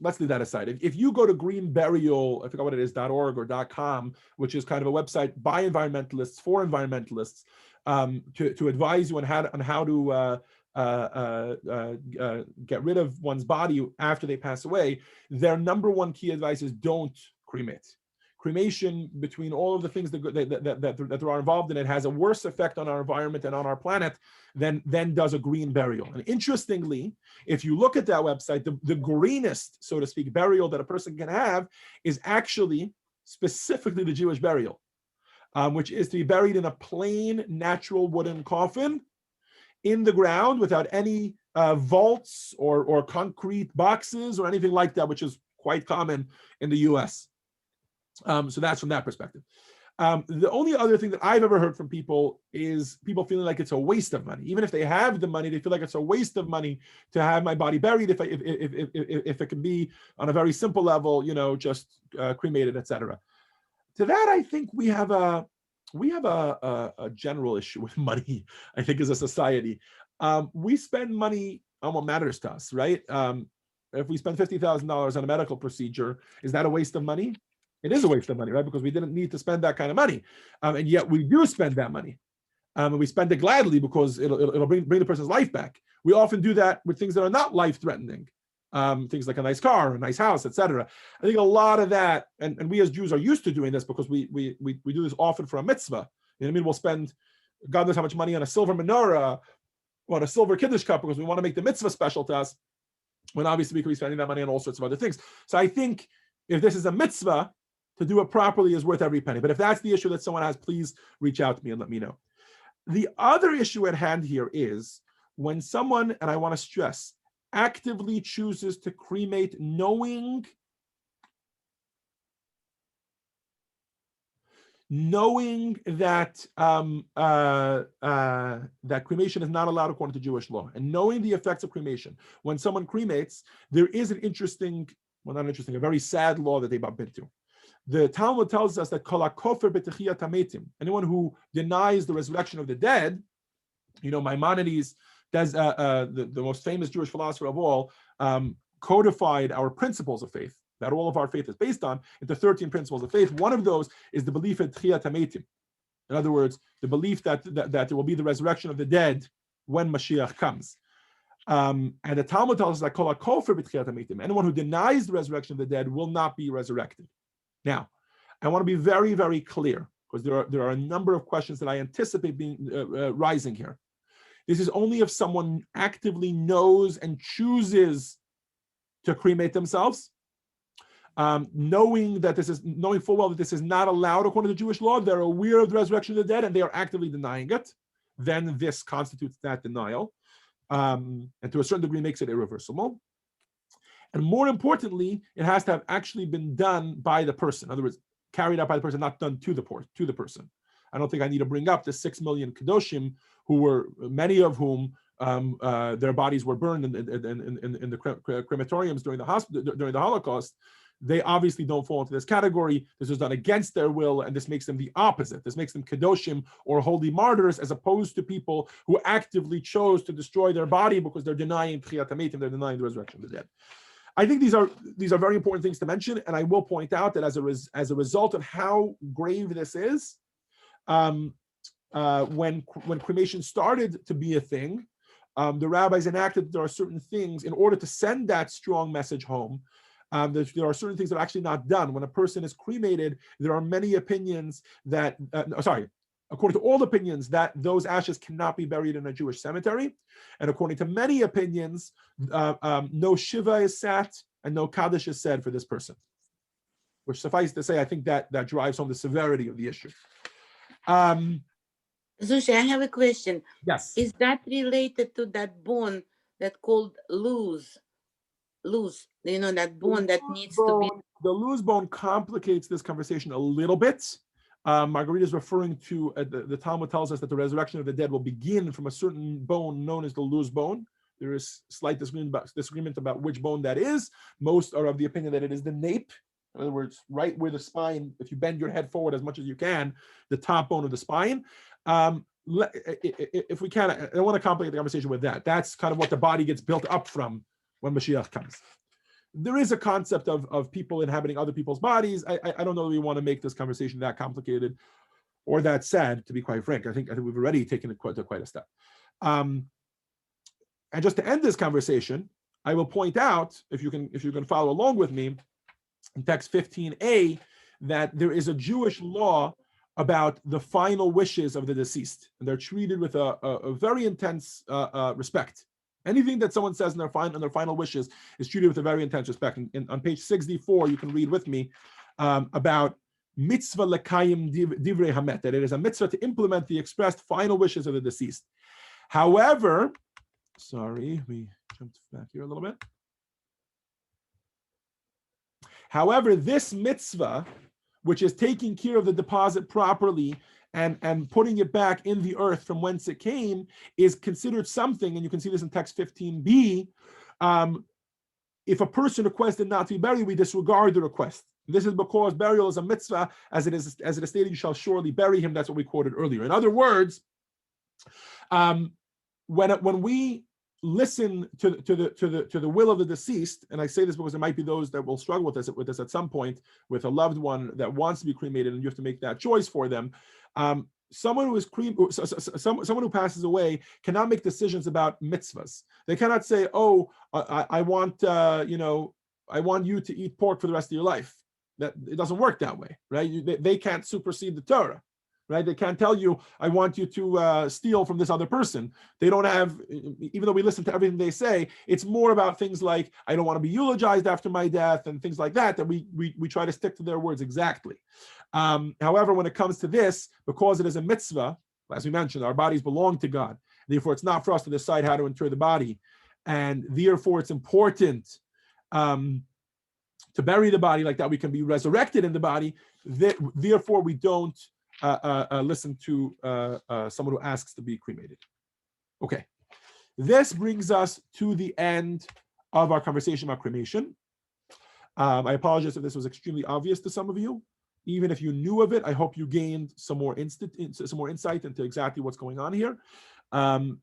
let's leave that aside. If you go to Green Burial, I forgot what it is, .org or .com, which is kind of a website by environmentalists for environmentalists, to advise you on how to get rid of one's body after they pass away, their number one key advice is don't cremate. Cremation, between all of the things that are involved in it, has a worse effect on our environment and on our planet than does a green burial. And interestingly, if you look at that website, the greenest, so to speak, burial that a person can have is actually specifically the Jewish burial, which is to be buried in a plain, natural wooden coffin in the ground without any vaults or concrete boxes or anything like that, which is quite common in the US. So that's from that perspective. The only other thing that I've ever heard from people is people feeling like it's a waste of money. Even if they have the money, they feel like it's a waste of money to have my body buried if it can be on a very simple level, just cremated, etc. To that, I think we have a general issue with money, I think, as a society. We spend money on what matters to us, right? If we spend $50,000 on a medical procedure, is that a waste of money? It is a waste of money, right? Because we didn't need to spend that kind of money. And yet we do spend that money. And we spend it gladly because it'll bring the person's life back. We often do that with things that are not life-threatening. Things like a nice car, a nice house, etc. I think a lot of that, and we as Jews are used to doing this because we do this often for a mitzvah. You know what I mean? We'll spend God knows how much money on a silver menorah or on a silver kiddush cup because we want to make the mitzvah special to us, when obviously we could be spending that money on all sorts of other things. So I think if this is a mitzvah, to do it properly is worth every penny. But if that's the issue that someone has, please reach out to me and let me know. The other issue at hand here is when someone, and I want to stress, actively chooses to cremate knowing that that cremation is not allowed according to Jewish law, and knowing the effects of cremation. When someone cremates, there is an interesting, well, not interesting, a very sad law that they bump into. The Talmud tells us that anyone who denies the resurrection of the dead, Maimonides, the most famous Jewish philosopher of all, codified our principles of faith, that all of our faith is based on, into 13 principles of faith. One of those is the belief in Tchiyat HaMetim. In other words, the belief that there will be the resurrection of the dead when Mashiach comes. And the Talmud tells us that anyone who denies the resurrection of the dead will not be resurrected. Now, I want to be very, very clear, because there are a number of questions that I anticipate being rising here. This is only if someone actively knows and chooses to cremate themselves, knowing full well that this is not allowed according to Jewish law. They're aware of the resurrection of the dead and they are actively denying it. Then this constitutes that denial, and to a certain degree makes it irreversible. And more importantly, it has to have actually been done by the person. In other words, carried out by the person, not done to the person. I don't think I need to bring up the 6 million Kedoshim, many of whom their bodies were burned in the crematoriums during the Holocaust. They obviously don't fall into this category. This was done against their will, and this makes them the opposite. This makes them Kedoshim, or holy martyrs, as opposed to people who actively chose to destroy their body because they're denying Tchiyat HaMetim, they're denying the resurrection of the dead. I think these are very important things to mention, and I will point out that as a result of how grave this is, when cremation started to be a thing, the rabbis enacted that there are certain things in order to send that strong message home. There are certain things that are actually not done. When a person is cremated, there are many opinions that, according to all opinions, that those ashes cannot be buried in a Jewish cemetery. And according to many opinions, no Shiva is sat and no Kaddish is said for this person. Which, suffice to say, I think that drives home the severity of the issue. Zusha, I have a question. Yes. Is that related to that bone that called loose? Loose, you know, that bone that needs to be. The loose bone complicates this conversation a little bit. Margarita is referring to, the Talmud tells us that the resurrection of the dead will begin from a certain bone known as the loose bone. There is slight disagreement about which bone that is. Most are of the opinion that it is the nape. In other words, right where the spine, if you bend your head forward as much as you can, the top bone of the spine. If we can, I don't want to complicate the conversation with that. That's kind of what the body gets built up from when Mashiach comes. There is a concept of people inhabiting other people's bodies. I don't know that we want to make this conversation that complicated or that sad, to be quite frank. I think we've already taken it quite a step. And just to end this conversation, I will point out, if you can follow along with me, in text 15a, that there is a Jewish law about the final wishes of the deceased, and they're treated with a very intense respect. Anything that someone says in their final wishes is treated with a very intense respect. And on page 64, you can read with me about mitzvah lekayim divrei hamet, that it is a mitzvah to implement the expressed final wishes of the deceased. However, sorry, we jumped back here a little bit. However, this mitzvah, which is taking care of the deposit properly and putting it back in the earth from whence it came, is considered something, and you can see this in text 15b. If a person requested not to be buried, we disregard the request. This is because burial is a mitzvah, as it is stated, you shall surely bury him. That's what we quoted earlier. In other words, when we listen to the will of the deceased, and I say this because there might be those that will struggle with this at some point, with a loved one that wants to be cremated, and you have to make that choice for them. Someone who passes away cannot make decisions about mitzvahs. They cannot say, "Oh, I want you to eat pork for the rest of your life." That it doesn't work that way, right? They can't supersede the Torah. Right? They can't tell you, I want you to steal from this other person. They don't have, even though we listen to everything they say, it's more about things like, I don't want to be eulogized after my death and things like that, that we try to stick to their words exactly. However, when it comes to this, because it is a mitzvah, as we mentioned, our bodies belong to God. Therefore, it's not for us to decide how to inter the body. And therefore, it's important to bury the body like that. We can be resurrected in the body. Therefore, we don't listen to someone who asks to be cremated. Okay, this brings us to the end of our conversation about cremation. I apologize if this was extremely obvious to some of you. Even if you knew of it, I hope you gained some more insight into exactly what's going on here. And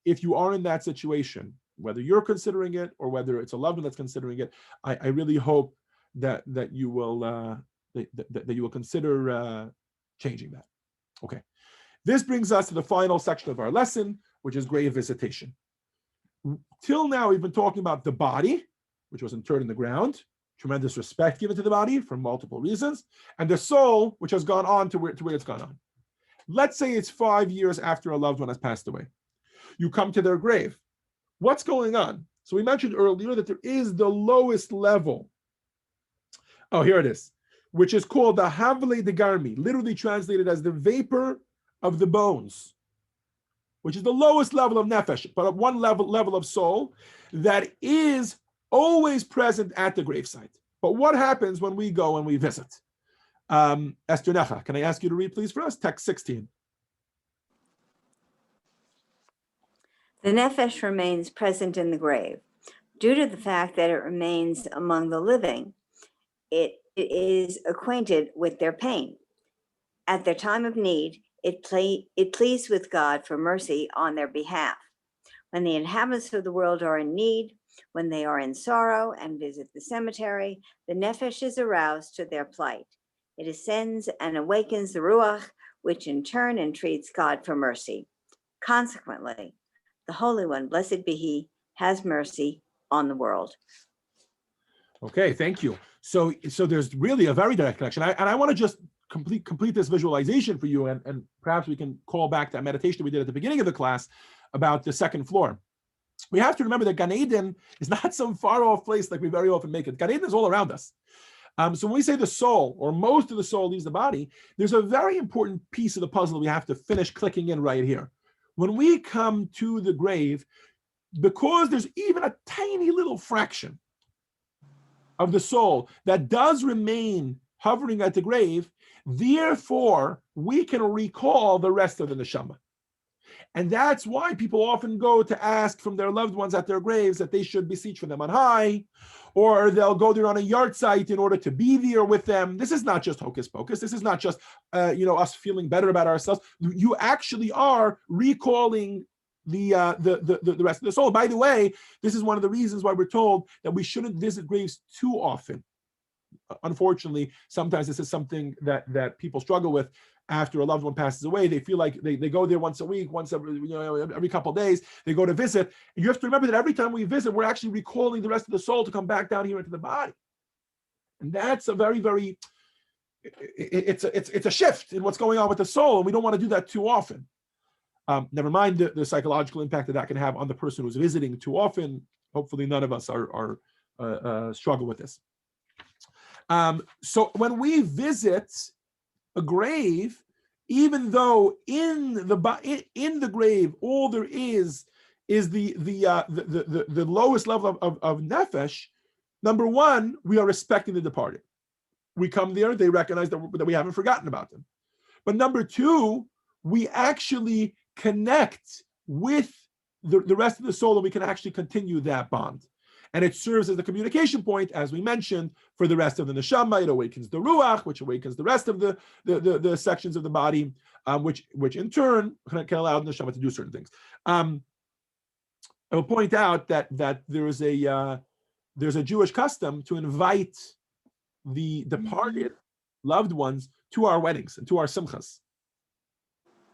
if you are in that situation, whether you're considering it or whether it's a loved one that's considering it, I really hope that you will. That you will consider changing that. Okay. This brings us to the final section of our lesson, which is grave visitation. Till now, we've been talking about the body, which was interred in the ground, tremendous respect given to the body for multiple reasons, and the soul, which has gone on to where it's gone on. Let's say it's 5 years after a loved one has passed away. You come to their grave. What's going on? So we mentioned earlier that there is the lowest level. Oh, here it is. Which is called the Havle de Garmi, literally translated as the vapor of the bones, which is the lowest level of nefesh, but one level of soul that is always present at the gravesite. But what happens when we go and we visit? Esther Necha, can I ask you to read, please, for us? Text 16. The nefesh remains present in the grave. Due to the fact that it remains among the living, it is acquainted with their pain. At their time of need, it pleads with God for mercy on their behalf. When the inhabitants of the world are in need, when they are in sorrow and visit the cemetery, the nefesh is aroused to their plight. It ascends and awakens the ruach, which in turn entreats God for mercy. Consequently, the Holy One, blessed be He, has mercy on the world. Okay, thank you. So there's really a very direct connection. I want to just complete this visualization for you, and perhaps we can call back that meditation we did at the beginning of the class about the second floor. We have to remember that Gan Eden is not some far off place like we very often make it. Gan Eden is all around us. So when we say the soul, or most of the soul leaves the body, there's a very important piece of the puzzle we have to finish clicking in right here. When we come to the grave, because there's even a tiny little fraction of the soul that does remain hovering at the grave, therefore we can recall the rest of the neshama. And that's why people often go to ask from their loved ones at their graves that they should beseech for them on high, or they'll go there on a yard site in order to be there with them. This is not just hocus pocus. This is not just us feeling better about ourselves. You actually are recalling the rest of the soul. By the way, this is one of the reasons why we're told that we shouldn't visit graves too often. Unfortunately, sometimes this is something that people struggle with. After a loved one passes away, they feel like they go there once a week, once every couple of days, they go to visit. And you have to remember that every time we visit, we're actually recalling the rest of the soul to come back down here into the body. And that's a very, very, it's a shift in what's going on with the soul, and we don't want to do that too often. Never mind the psychological impact that can have on the person who's visiting too often. Hopefully none of us are struggle with this. So when we visit a grave, even though in the grave all there is the lowest level of nefesh, number one, we are respecting the departed. We come there, they recognize that we haven't forgotten about them. But number two, we actually connect with the rest of the soul, and we can actually continue that bond. And it serves as the communication point, as we mentioned, for the rest of the neshama. It awakens the ruach, which awakens the rest of the sections of the body, which in turn can allow the neshama to do certain things. I will point out that there's a Jewish custom to invite the departed loved ones to our weddings and to our simchas.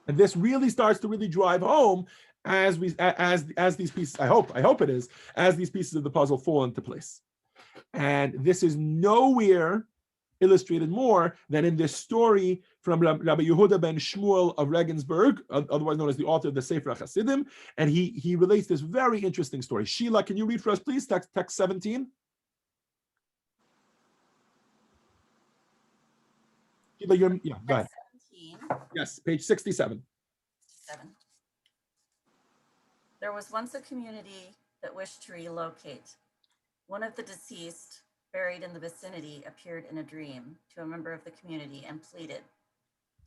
And this really starts to really drive home as these pieces, I hope it is, as these pieces of the puzzle fall into place. And this is nowhere illustrated more than in this story from Rabbi Yehuda ben Shmuel of Regensburg, otherwise known as the author of the Sefer HaChasidim, and he relates this very interesting story. Sheila, can you read for us, please, text 17? Sheila, go ahead. 17. Yes, page 67. There was once a community that wished to relocate. One of the deceased, buried in the vicinity, appeared in a dream to a member of the community and pleaded,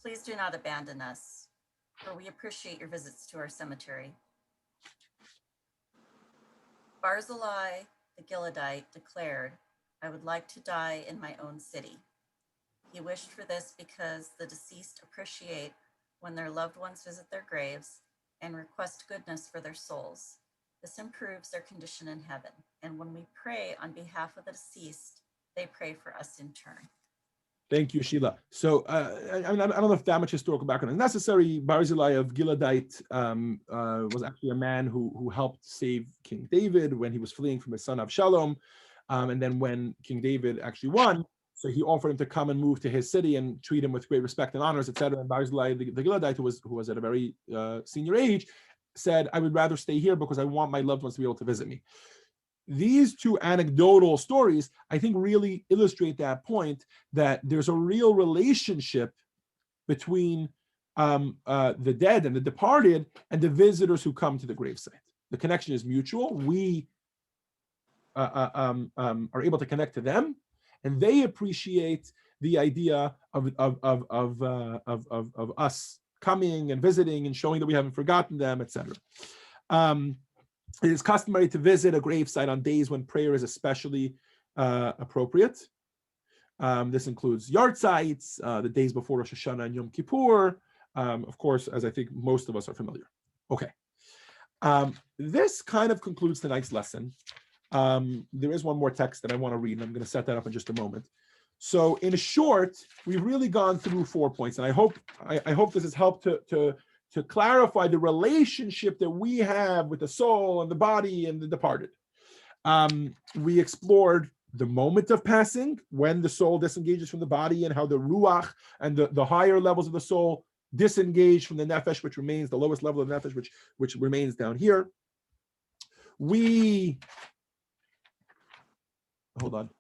"Please do not abandon us, for we appreciate your visits to our cemetery." Barzillai the Gileadite declared, "I would like to die in my own city." He wished for this because the deceased appreciate when their loved ones visit their graves and request goodness for their souls. This improves their condition in heaven. And when we pray on behalf of the deceased, they pray for us in turn. Thank you, Sheila. So I don't know if that much historical background is necessary. Barzillai of Gileadite was actually a man who helped save King David when he was fleeing from his son Avshalom. And then when King David actually won, so he offered him to come and move to his city and treat him with great respect and honors, etc. And Barzillai the Gileadite, who was at a very senior age, said, "I would rather stay here because I want my loved ones to be able to visit me." These two anecdotal stories, I think, really illustrate that point, that there's a real relationship between the dead and the departed and the visitors who come to the gravesite. The connection is mutual. We are able to connect to them, and they appreciate the idea of us coming and visiting and showing that we haven't forgotten them, etc. It is customary to visit a gravesite on days when prayer is especially appropriate. This includes yard sites, the days before Rosh Hashanah and Yom Kippur, of course, as I think most of us are familiar. Okay. This kind of concludes tonight's lesson. There is one more text that I want to read, and I'm going to set that up in just a moment. So in short, we've really gone through 4 points, and I hope this has helped to clarify the relationship that we have with the soul and the body and the departed. We explored the moment of passing, when the soul disengages from the body, and how the ruach and the higher levels of the soul disengage from the nefesh, which remains the lowest level of nefesh, which remains down here. Hold on.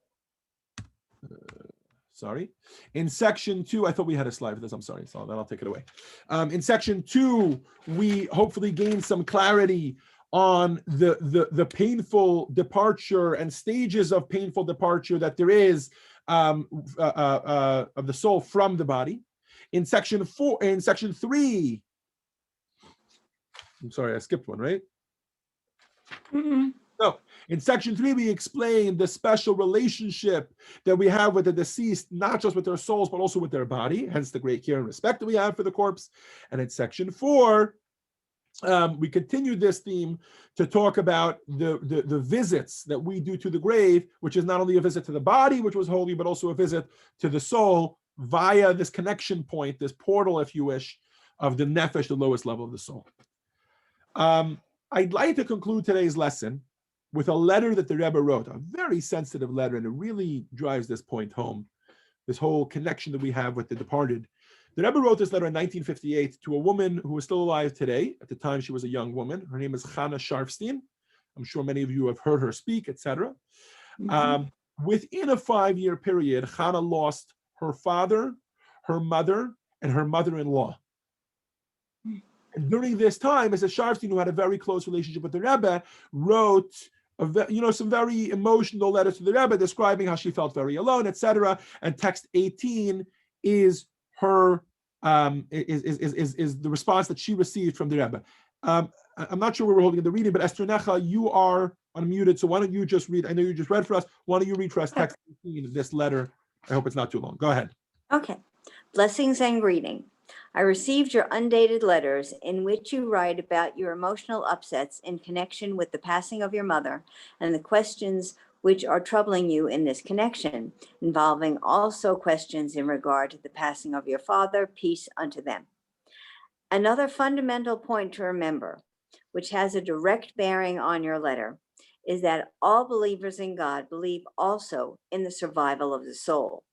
Sorry. In section 2, I thought we had a slide for this. I'm sorry. So then I'll take it away. In section 2, we hopefully gain some clarity on the painful departure and stages of painful departure that there is of the soul from the body. In section 3, I'm sorry, I skipped one, right? Mm-hmm. No, in section 3, we explain the special relationship that we have with the deceased, not just with their souls, but also with their body, hence the great care and respect that we have for the corpse. And in section 4, we continue this theme to talk about the visits that we do to the grave, which is not only a visit to the body, which was holy, but also a visit to the soul via this connection point, this portal, if you wish, of the nefesh, the lowest level of the soul. I'd like to conclude today's lesson with a letter that the Rebbe wrote, a very sensitive letter, and it really drives this point home, this whole connection that we have with the departed. The Rebbe wrote this letter in 1958 to a woman who is still alive today. At the time, she was a young woman. Her name is Chana Sharfstein. I'm sure many of you have heard her speak, etc. Within a 5-year period, Chana lost her father, her mother, and her mother-in-law. And during this time, Mrs. Sharfstein, who had a very close relationship with the Rebbe, wrote some very emotional letters to the Rebbe describing how she felt very alone, etc. And text 18 is her is the response that she received from the Rebbe. I'm not sure where we're holding the reading, but Esther Necha, you are unmuted, so why don't you just read? I know you just read for us. Why don't you read for us text 18 of this letter? I hope it's not too long. Go ahead. Okay. Blessings and greeting. I received your undated letters in which you write about your emotional upsets in connection with the passing of your mother and the questions which are troubling you in this connection, involving also questions in regard to the passing of your father, peace unto them. Another fundamental point to remember, which has a direct bearing on your letter, is that all believers in God believe also in the survival of the soul.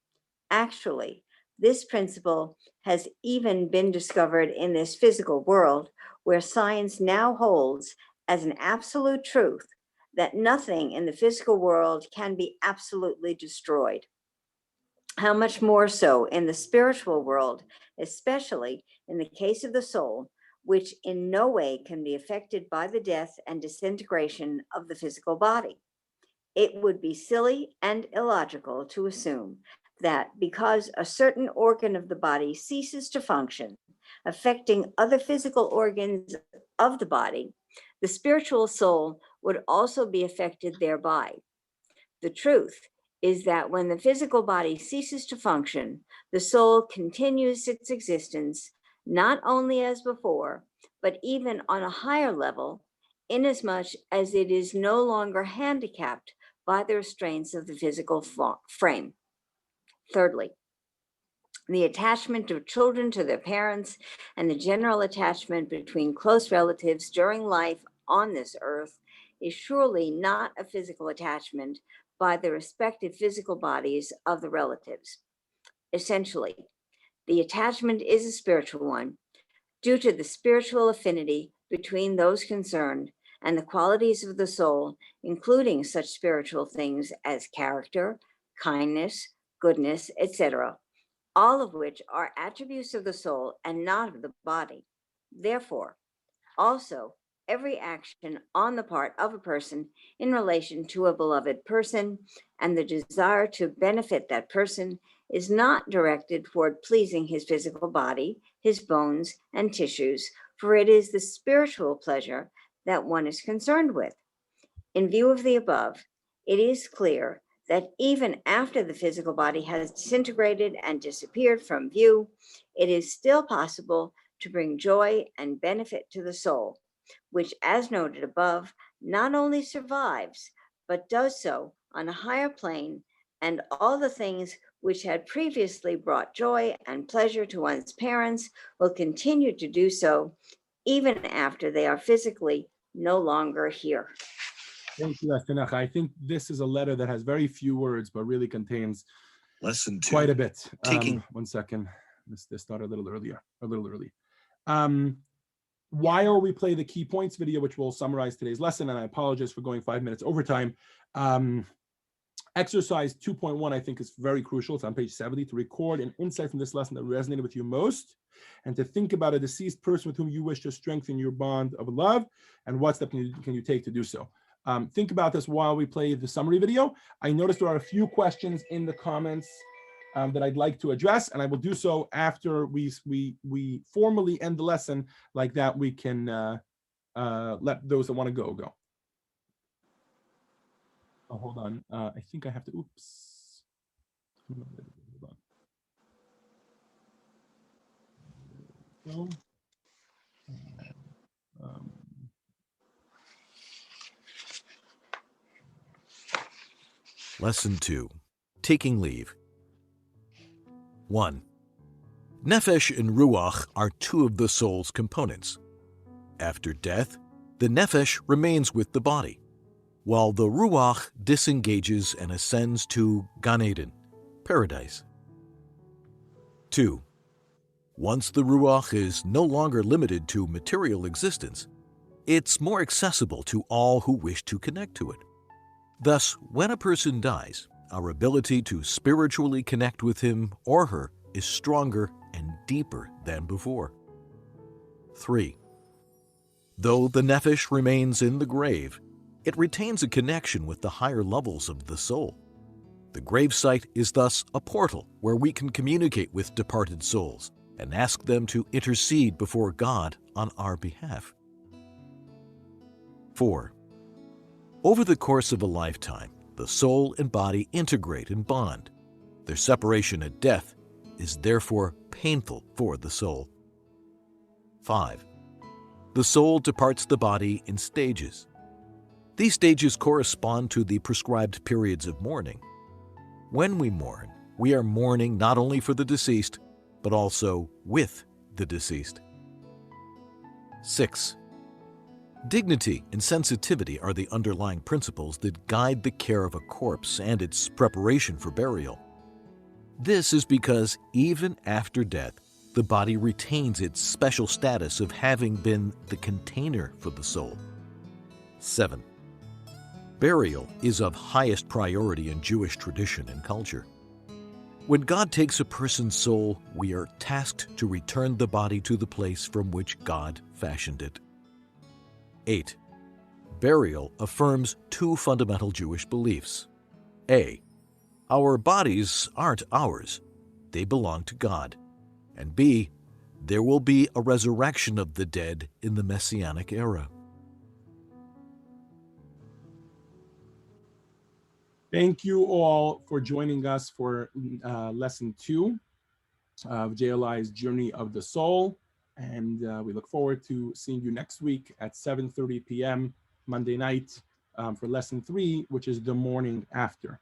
Actually, this principle has even been discovered in this physical world, where science now holds as an absolute truth that nothing in the physical world can be absolutely destroyed. How much more so in the spiritual world, especially in the case of the soul, which in no way can be affected by the death and disintegration of the physical body. It would be silly and illogical to assume that because a certain organ of the body ceases to function, affecting other physical organs of the body, the spiritual soul would also be affected thereby. The truth is that when the physical body ceases to function, the soul continues its existence, not only as before, but even on a higher level, inasmuch as it is no longer handicapped by the restraints of the physical frame. Thirdly, the attachment of children to their parents and the general attachment between close relatives during life on this earth is surely not a physical attachment by the respective physical bodies of the relatives. Essentially, the attachment is a spiritual one due to the spiritual affinity between those concerned and the qualities of the soul, including such spiritual things as character, kindness, goodness, etc., all of which are attributes of the soul and not of the body. Therefore, also, every action on the part of a person in relation to a beloved person and the desire to benefit that person is not directed toward pleasing his physical body, his bones and tissues, for it is the spiritual pleasure that one is concerned with. In view of the above, it is clear that even after the physical body has disintegrated and disappeared from view, it is still possible to bring joy and benefit to the soul, which, as noted above, not only survives, but does so on a higher plane, and all the things which had previously brought joy and pleasure to one's parents will continue to do so even after they are physically no longer here. Thank you, Esther. I think this is a letter that has very few words, but really contains quite a bit. One second. This started a little early. While we play the key points video, which will summarize today's lesson, and I apologize for going 5 minutes overtime. Exercise 2.1, I think, is very crucial. It's on page 70, to record an insight from this lesson that resonated with you most, and to think about a deceased person with whom you wish to strengthen your bond of love, and what step can you take to do so. Think about this while we play the summary video. I noticed there are a few questions in the comments that I'd like to address, and I will do so after we formally end the lesson. Like that, we can let those that want to go. Oh, hold on. I think I have to. Oops. Hold on. Lesson 2. Taking leave. 1. Nefesh and Ruach are two of the soul's components. After death, the Nefesh remains with the body, while the Ruach disengages and ascends to Gan Eden, paradise. 2. Once the Ruach is no longer limited to material existence, it's more accessible to all who wish to connect to it. Thus, when a person dies, our ability to spiritually connect with him or her is stronger and deeper than before. 3. Though the Nefesh remains in the grave, it retains a connection with the higher levels of the soul. The gravesite is thus a portal where we can communicate with departed souls and ask them to intercede before God on our behalf. 4. Over the course of a lifetime, the soul and body integrate and bond. Their separation at death is therefore painful for the soul. 5. The soul departs the body in stages. These stages correspond to the prescribed periods of mourning. When we mourn, we are mourning not only for the deceased, but also with the deceased. 6. Dignity and sensitivity are the underlying principles that guide the care of a corpse and its preparation for burial. This is because even after death, the body retains its special status of having been the container for the soul. 7. Burial is of highest priority in Jewish tradition and culture. When God takes a person's soul, we are tasked to return the body to the place from which God fashioned it. 8. Burial affirms two fundamental Jewish beliefs. A. Our bodies aren't ours. They belong to God. And B. There will be a resurrection of the dead in the Messianic era. Thank you all for joining us for lesson 2 of JLI's Journey of the Soul. And we look forward to seeing you next week at 7:30 p.m. Monday night for lesson 3, which is the morning after.